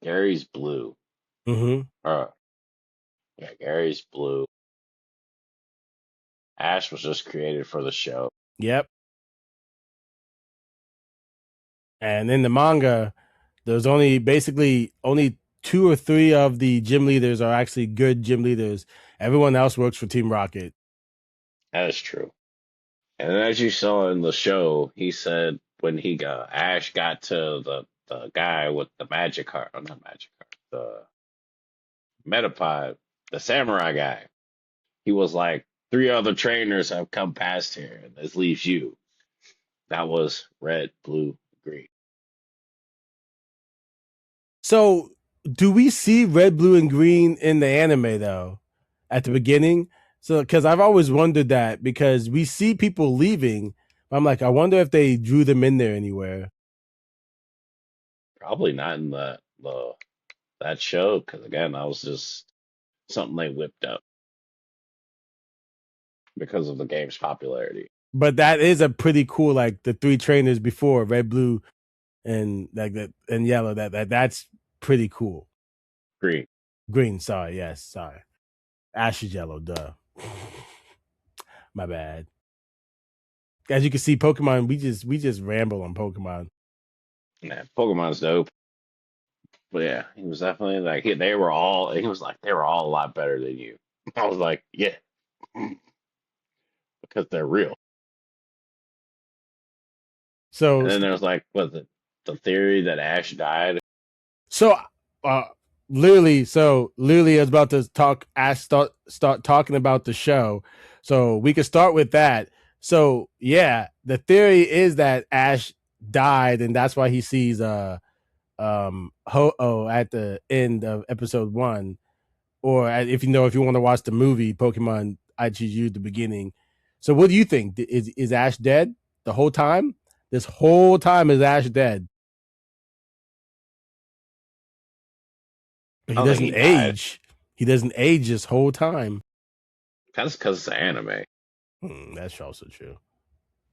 Gary's blue. Mm-hmm. Uh, yeah, Gary's blue. Ash was just created for the show. Yep. And in the manga, there's only basically only 2 or 3 of the gym leaders are actually good gym leaders. Everyone else works for Team Rocket. That is true. And as you saw in the show, he said when Ash got to the guy with the magic card, oh, not magic card, the Metapod, the samurai guy. He was like, 3 other trainers have come past here, and this leaves you. That was red, blue, green. So, do we see red, blue, and green in the anime though? At the beginning, so because I've always wondered that because we see people leaving, I'm like, I wonder if they drew them in there anywhere. Probably not in the that show, because again, that was just something they whipped up because of the game's popularity. But that is a pretty cool, like the 3 trainers before red, blue, and like that and yellow. That's pretty cool. Green. Green, sorry, yes, sorry. Ash is yellow, duh. My bad. As you can see, Pokemon, we just ramble on Pokemon. Yeah, Pokemon's dope. But yeah, he was definitely like they were all. He was like they were all a lot better than you. I was like, yeah, because they're real. So And then there was like, was it the theory that Ash died? so uh literally I was about to talk Ash start talking about the show. So we could start with that. So yeah, the theory is that Ash died and that's why he sees Ho-Oh at the end of episode 1, or if you want to watch the movie Pokemon I Choose You at the beginning. So what do you think? Is Ash dead the whole time? This whole time is Ash dead? But I he don't think he doesn't died. age. He doesn't age this whole time. That's because it's anime. That's also true.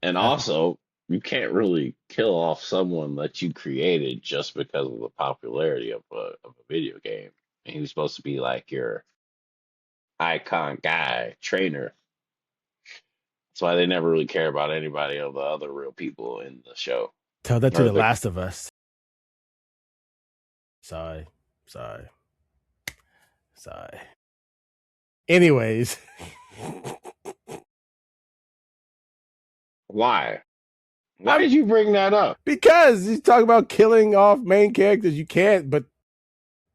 And Uh, also, you can't really kill off someone that you created just because of the popularity of a video game. And he was supposed to be like your icon guy, trainer. That's why they never really care about anybody of the other real people in the show. Tell that to Or The the Last of Us. Sorry. Sorry. Sorry. Anyways, why? Why I'm did you bring that up? because you talk about killing off main characters. You can't, but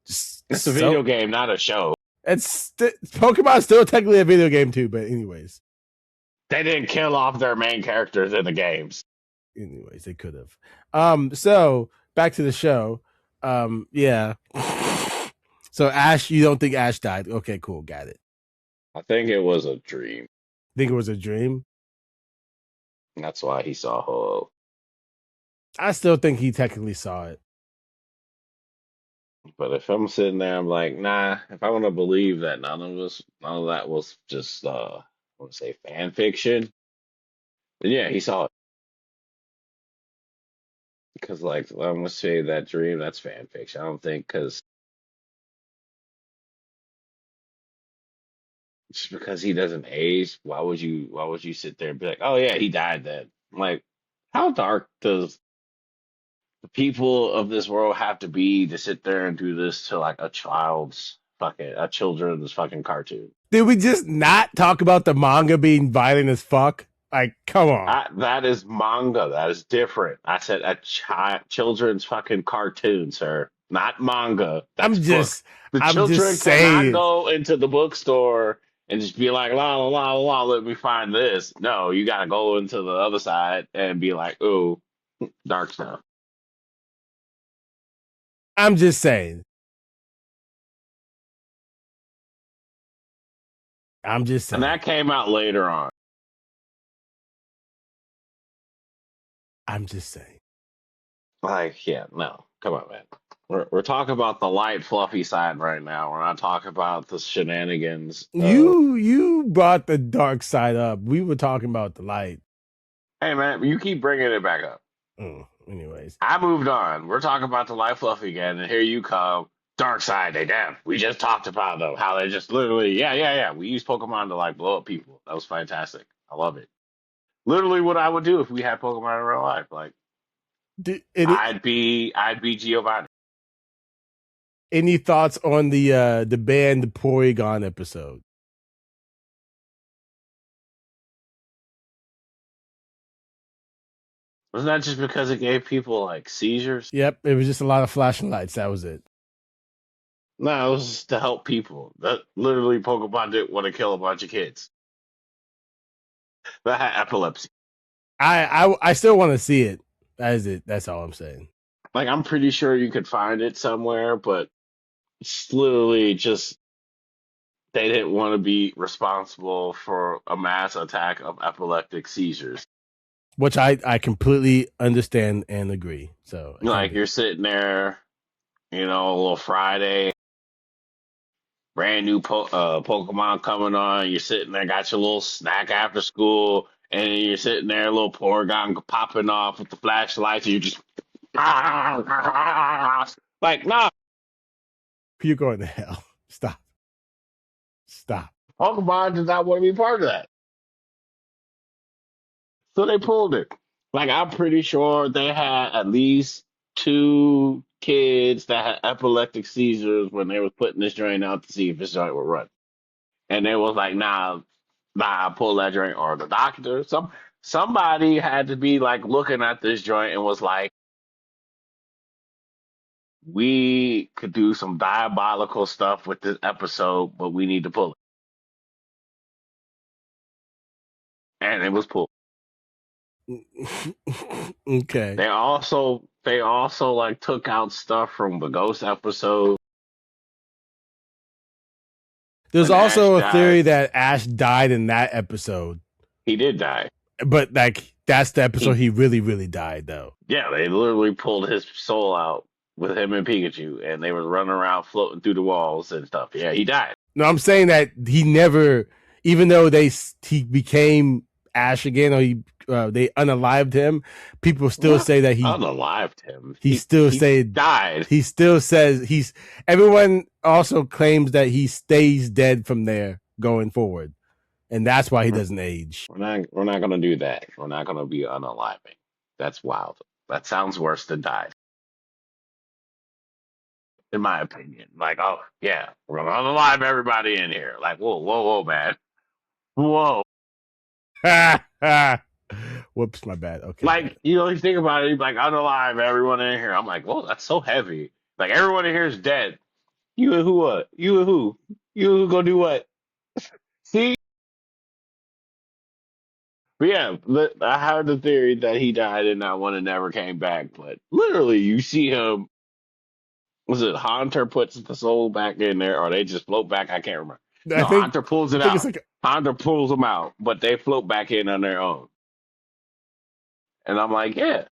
It's a so video game, not a show. Pokemon's still technically a video game too. But They didn't kill off their main characters in the games. they could have. So back to the show. Yeah. So Ash, you don't think Ash died? Okay, cool, got it. I think it was a dream. Think it was a dream. That's why he saw Ho. I still think he technically saw it. But if I'm sitting there, I'm like, nah. If I want to believe that none of that was just, I want to say fan fiction, then yeah, he saw it. Because like, I'm gonna say that dream, that's fan fiction. I don't think because just because he doesn't age, why would you sit there and be like, oh yeah, he died then? Like, how dark does the people of this world have to be to sit there and do this to like a children's fucking cartoon? Did we just not talk about the manga being violent as fuck? Like, come on. That is manga. That is different. I said children's fucking cartoon, sir. Not manga. That's I'm books. just, The I'm just children cannot saying. go into the bookstore and just be like, la la la la, let me find this. No, you gotta go into the other side and be like, ooh, dark stuff. I'm just saying. I'm just And saying. that came out later on. I'm just saying. Like, yeah, no, come on, man. We're talking about the light, fluffy side right now. We're not talking about the shenanigans of, You brought the dark side up. We were talking about the light. hey, man, you keep bringing it back up. Anyways, I moved on. We're talking about the light, fluffy again, and here you come. Dark side, they damn. We just talked about them, how they just literally, yeah, yeah, yeah. We use Pokemon to like blow up people. That was fantastic. I love it. Literally, what I would do if we had Pokemon in real life. Like, I'd be Giovanni. any thoughts on the banned Porygon episode? Wasn't that just because it gave people like seizures? Yep, it was just a lot of flashing lights. That was it. No, it was just to help people. That literally Pokemon didn't want to kill a bunch of kids that had epilepsy. I still want to see it. That is it. That's all I'm saying. Like, I'm pretty sure you could find it somewhere, but it's literally just they didn't want to be responsible for a mass attack of epileptic seizures. Which I completely understand and agree. So I can't Like, be. you're sitting there, a little Friday, brand new Pokemon coming on. You're sitting there, got your little snack after school, and you're sitting there, a little Porygon popping off with the flashlights, and you're just like, nah, You're going to hell. Stop. Stop. Pokemon does not want to be part of that. So they pulled it. Like, I'm pretty sure they had at least two kids that had epileptic seizures when they was putting this joint out to see if this joint would run. And they was like, nah, pull that joint, or the doctor. Somebody had to be like looking at this joint and was like, we could do some diabolical stuff with this episode, but we need to pull it. And it was pulled. Okay. They also like took out stuff from the Ghost episode There's when Ash also a died. theory that Ash died in that episode, He did die. but like that's the episode He he really, really died though. Yeah, they literally pulled his soul out with him and Pikachu, and they were running around floating through the walls and stuff. Yeah, he died. No, I'm saying that he never, even though he became Ash again, or they unalived him. People still What? say that Unalived him. he still said Died. he still says he's. Everyone also claims that he stays dead from there going forward, and that's why he doesn't age. We're not gonna do that. We're not gonna be unaliving. That's wild. That sounds worse than died, in my opinion. Like, oh yeah, we're gonna unalive everybody in here. Like, whoa, whoa, whoa, man. Whoa. Whoops, my bad. Okay, Like, you think about it, like unalive everyone in here. I'm like, whoa, that's so heavy. Like, everyone in here is dead. You and who what? You and who? You and who gonna do what? See? But yeah, I heard the theory that he died in that one and never came back. But literally, you see him. Was it Hunter puts the soul back in there, or they just float back? I can't remember. I No, think Hunter pulls I it think it's out. like Hunter pulls them out, but they float back in on their own. And I'm like, yeah.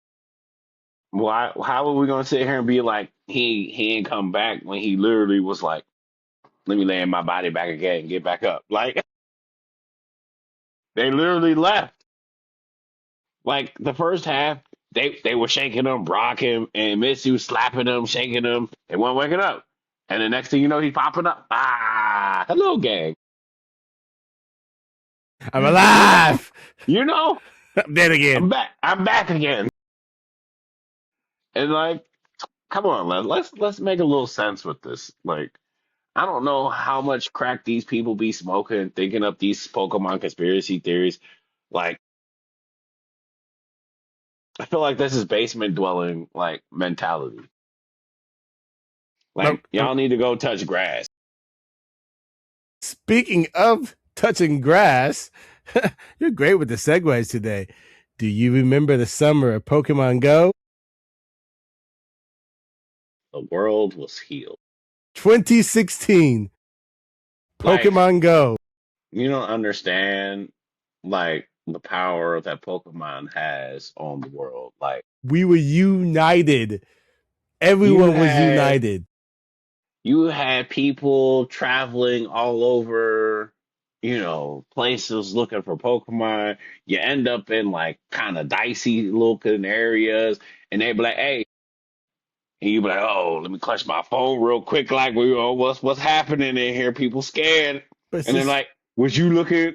Why? How are we gonna sit here and be like he ain't come back when he literally was like, let me lay in my body back again and get back up? Like, they literally left. Like, the first half, they were shaking him, rocking, and Missy was slapping him, shaking him, and wasn't waking up. And the next thing you know, he's popping up. Ah, hello, gang. I'm alive. You know, I'm dead I'm again. back. I'm back again. And like, come on, let's make a little sense with this. Like, I don't know how much crack these people be smoking, thinking up these Pokemon conspiracy theories. Like, I feel like this is basement dwelling like mentality. Nope. Like, y'all need to go touch grass. Speaking of touching grass, you're great with the segues today. Do you remember the summer of Pokemon Go? The world was healed. 2016, Like, Pokemon Go. you don't understand like the power that Pokemon has on the world. Like, We were united. you Everyone was had united. you had people traveling all over, places looking for Pokemon. You end up in like kind of dicey looking areas, and they be like, "Hey," and you be like, "Oh, let me clutch my phone real quick." Like, what's happening in here? People scared, But it's and then just, like, Was you looking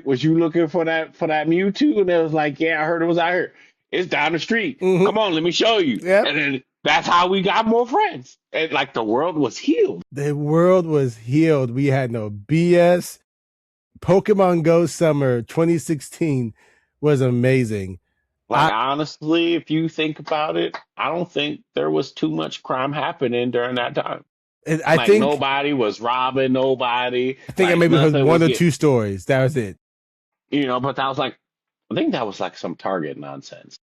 for that Mewtwo? And it was like, "Yeah, I heard it was out here. It's down the street. mm-hmm, Come on, let me show you." yep. And then that's how we got more friends. And like the world was healed. The world was healed. We had no BS. Pokemon Go Summer 2016 was amazing. Like I honestly, if you think about it, I don't think there was too much crime happening during that time. I Like think nobody was robbing nobody. I think I Like maybe heard nothing one was or getting, two stories. That was it. but that was like, I think that was like some Target nonsense.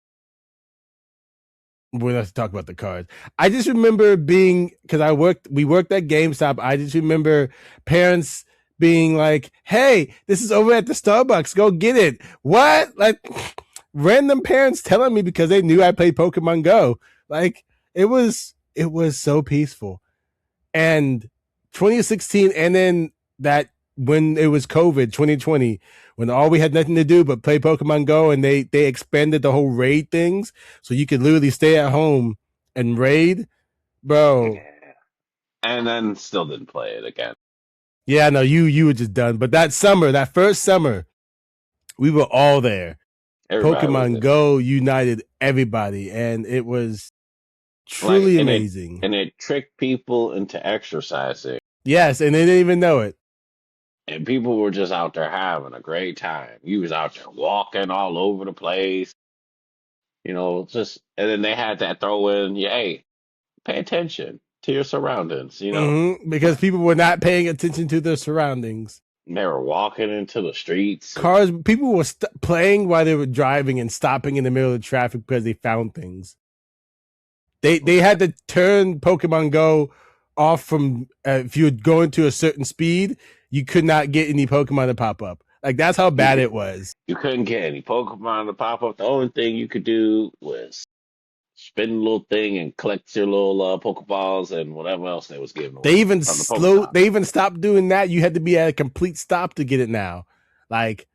We're not to talk about the cards. I just remember being because we worked at GameStop. I just remember parents being like, "Hey, this is over at the Starbucks. Go get it." What? Like random parents telling me because they knew I played Pokemon Go. Like it was so peaceful. And 2016, and then that when it was COVID 2020, when all we had nothing to do but play Pokemon Go, and they expanded the whole raid things, so you could literally stay at home and raid, bro. Yeah. And then still didn't play it again. Yeah, no, you were just done. But that summer, that first summer, we were all there. Everybody was Pokemon in it. Go united everybody, and it was Like truly and it amazing. and it tricked people into exercising. Yes, and they didn't even know it. And people were just out there having a great time. You was out there walking all over the place, just and then they had that throw in, yeah, hey, pay attention to your surroundings. Because people were not paying attention to their surroundings. They were walking into the streets and Cars, people were playing while they were driving and stopping in the middle of traffic because they found things. They had to turn Pokemon Go off from if you were going to a certain speed, you could not get any Pokemon to pop up. Like that's how you bad could it was. you couldn't get any Pokemon to pop up. The only thing you could do was spin a little thing and collect your little Pokeballs and whatever else they was giving away from the Pokestop. They even stopped doing that. You had to be at a complete stop to get it now. Like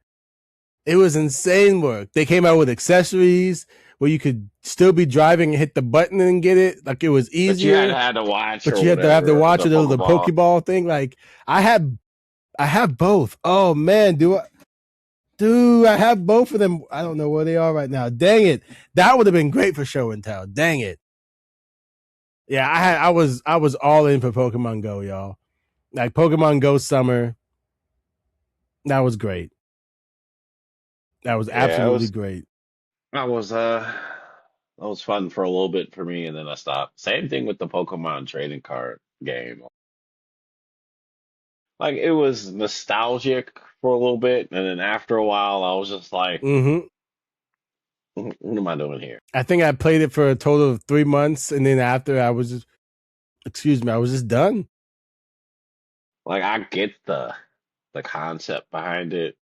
it was insane work. They came out with accessories where you could still be driving and hit the button and get it. Like it was But you had to easier, have to watch but or you had to have to whatever watch the it. The Pokeball. Pokeball thing. Like I have both. Oh man, do I have both of them? I don't know where they are right now. Dang it. That would have been great for show and tell. Dang it. Yeah, I was all in for Pokemon Go, y'all. Like Pokemon Go Summer. That was great. That was Yeah, it absolutely was. great. I was. That was fun for a little bit for me, and then I stopped. Same thing with the Pokemon trading card game. Like it was nostalgic for a little bit, and then after a while, I was just like, Mm-hmm. What am I doing here?" I think I played it for a total of 3 months, and then after I was just, excuse me, I was just done. Like I get the concept behind it,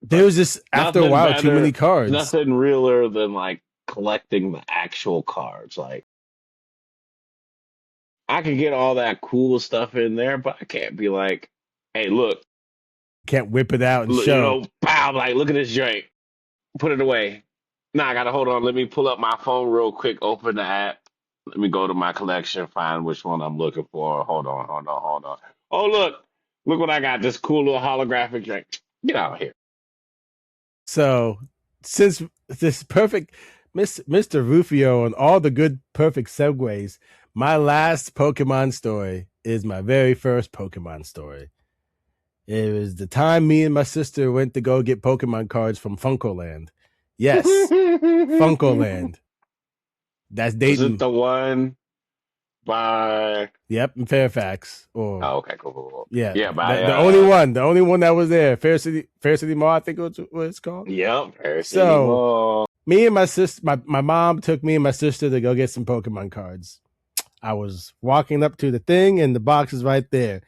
There but was just after a nothing while too many better, cards. nothing realer than like collecting the actual cards. Like I could get all that cool stuff in there, but I can't be like, "Hey, look, Can't whip it out and look, show. pow! Like look at this joint. Put it away." Nah, I gotta hold on. Let me pull up my phone real quick. Open the app. Let me go to my collection, find which one I'm looking for. Hold on. Oh, look what I got. This cool little holographic drink. Get out of here. So since this perfect Mr. Rufio and all the good perfect segues, my last Pokemon story is my very first Pokemon story. It was the time me and my sister went to go get Pokemon cards from Funko Land. Yes, Funko Land. That's Was it Dayton. the one by? Yep, in Fairfax. Or Oh, okay, cool. yeah, Yeah, by the only one that was there, Fair City Mall, I think it was what it's called. Yep, City So Mall. me and my sister, my mom took me and my sister to go get some Pokemon cards. I was walking up to the thing, and the box is right there.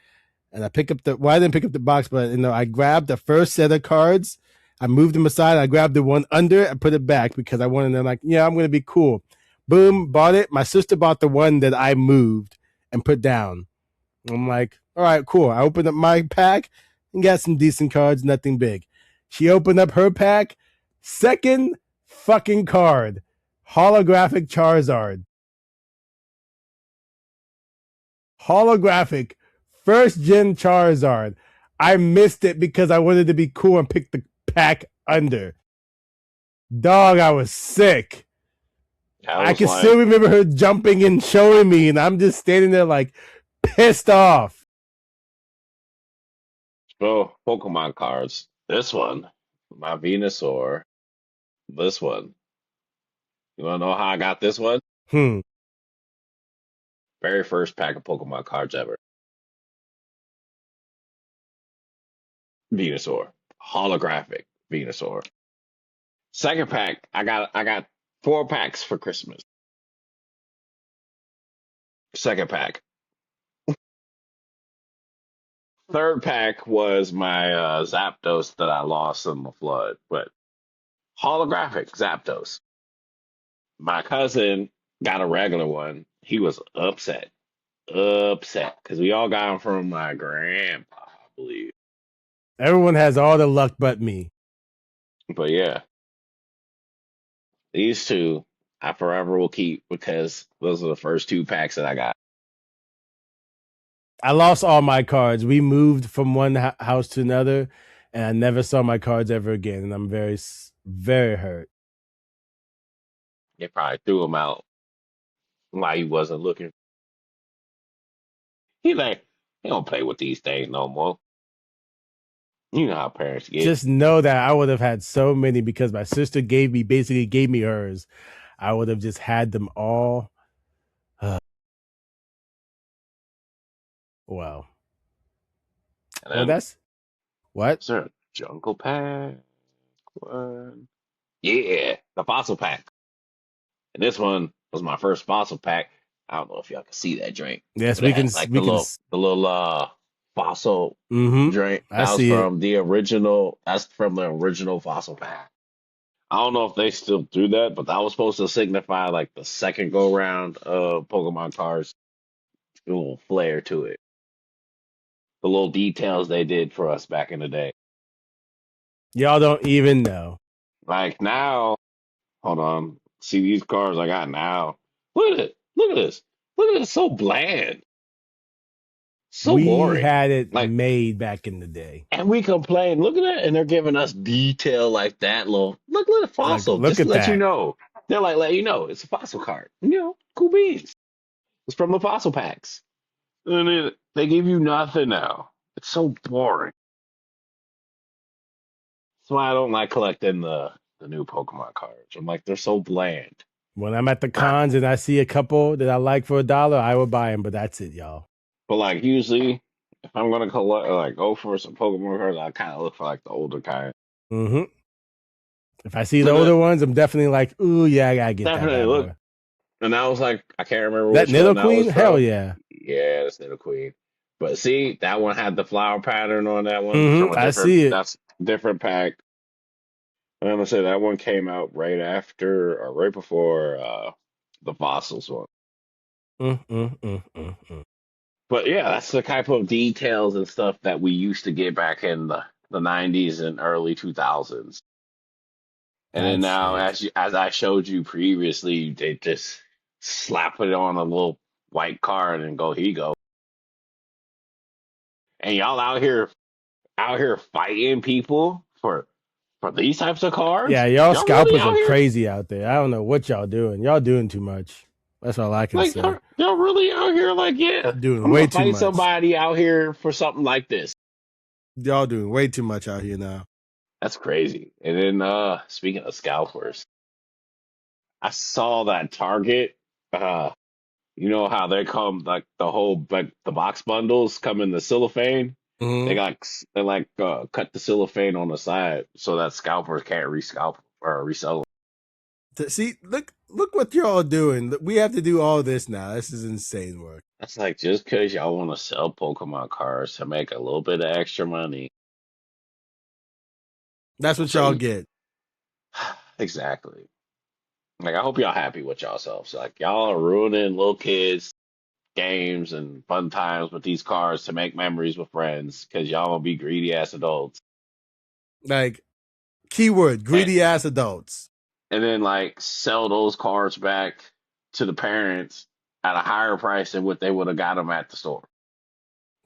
And I pick up I didn't pick up the box, but I grabbed the first set of cards. I moved them aside. I grabbed the one under and put it back because I wanted to I'm going to be cool. Boom, bought it. My sister bought the one that I moved and put down. I'm like, all right, cool. I opened up my pack and got some decent cards, nothing big. She opened up her pack, second fucking card, holographic Charizard. Holographic first gen Charizard. I missed it because I wanted to be cool and pick the pack under. Dog, I was sick. I can still remember her jumping and showing me, and I'm just standing there like pissed off. Oh, Pokemon cards. This one, my Venusaur. This one. You want to know how I got this one? Hmm. Very first pack of Pokemon cards ever. Venusaur. Holographic Venusaur. Second pack, I got 4 packs for Christmas. Second pack. Third pack was my Zapdos that I lost in the flood, but holographic Zapdos. My cousin got a regular one. He was upset, because we all got them from my grandpa, I believe. Everyone has all the luck but me. But yeah, these two I forever will keep because those are the first 2 packs that I got. I lost all my cards. We moved from one house to another, and I never saw my cards ever again. And I'm very, very hurt. They probably threw them out while he wasn't looking. He like, he don't play with these things no more. You know how parents get. Just know that I would have had so many because my sister basically gave me hers. I would have just had them all. Wow. And Well, then, that's what? is there a Jungle Pack one? Yeah, the Fossil Pack. And this one was my first Fossil Pack. I don't know if y'all can see that drink, Yes, but it we can. has like We can. the little fossil Mm-hmm. drink. I That was see it. from the original. That's from the original Fossil Pack. I don't know if they still do that, but that was supposed to signify like the second go round of Pokemon cards. A little flair to it. The little details they did for us back in the day. Y'all don't even know. Like now, hold on. See these cards I got now. Look at it. Look at this. Look at it. It's so bland. So We boring. had it Like, made back in the day. and we complain. Look at that, and they're giving us detail like that. Little look at the Like, fossil, look just to at let you that. know. They're like, let you know it's a fossil card. Cool beans. It's from the fossil packs. And they give you nothing now. It's so boring. That's why I don't like collecting the new Pokemon cards. I'm like, they're so bland. When I'm at the cons and I see a couple that I like for $1, I will buy them. But that's it, y'all. But like usually, if I'm gonna collect, like go for some Pokemon cards, I kind of look for like the older kind. Mm-hmm. If I see the Look at older that. ones, I'm definitely like, ooh, yeah, I gotta get that Definitely bad look. boy. And I was like, I can't remember That which one that Nidoqueen, was hell from. yeah. Yeah, that's Little Queen. But see, that one had the flower pattern on that one from Mm-hmm. a I different. see it. That's different pack. And I'm gonna say that one came out right after or right before the fossils one. Mm. But yeah, that's the type of details and stuff that we used to get back in the 90s and early 2000s. And then That's now, sick. as I showed you previously, they just slap it on a little white card and go, here you go. And y'all out here fighting people for For these types of cards, Yeah, y'all y'all really scalpers out are here crazy out there. I don't know what y'all doing. Y'all doing too much. That's all I can like say. y'all really out here like, yeah, Doing I'm way gonna too fight much. somebody out here for something like this. Y'all doing way too much out here now. That's crazy. And then speaking of scalpers, I saw that Target. Uh, you know how they come like the whole like the box bundles come in the cellophane. Mm-hmm. They cut the cellophane on the side so that scalpers can't rescalp or resell them. See, look what y'all doing. We have to do all this now. This is insane work. That's like just because y'all want to sell Pokemon cards to make a little bit of extra money. That's what So y'all you get. exactly. Like I hope y'all happy with yourselves. Like y'all are ruining little kids games and fun times with these cards to make memories with friends because y'all gonna be greedy ass adults. Like, keyword, And, greedy ass adults. and then like sell those cards back to the parents at a higher price than what they would have got them at the store.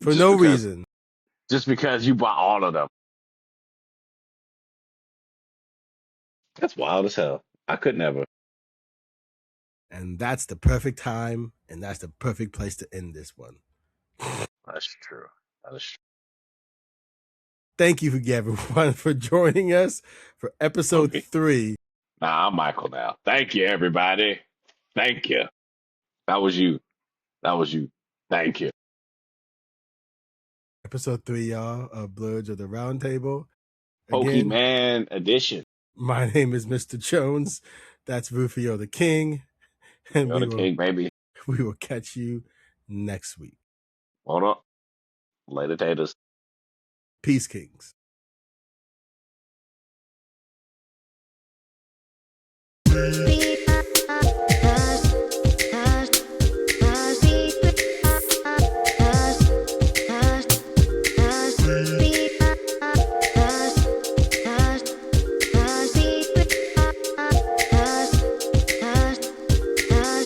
For Just no because reason. just because you bought all of them. That's wild as hell. I could never. And that's the perfect time, and that's the perfect place to end this one. That's true. That is Thank you, everyone, for joining us for true. episode 3. Nah, I'm Michael now. Thank you, everybody. Thank you. That was you. That was you. Thank you. Episode 3, y'all, of Blerds of the Roundtable. Again, Pokemon edition. my name is Mr. Jones. That's Rufio the King. And You're the king, baby. we will catch you next week. Hold up. Later, taters. Peace, Kings. Beep.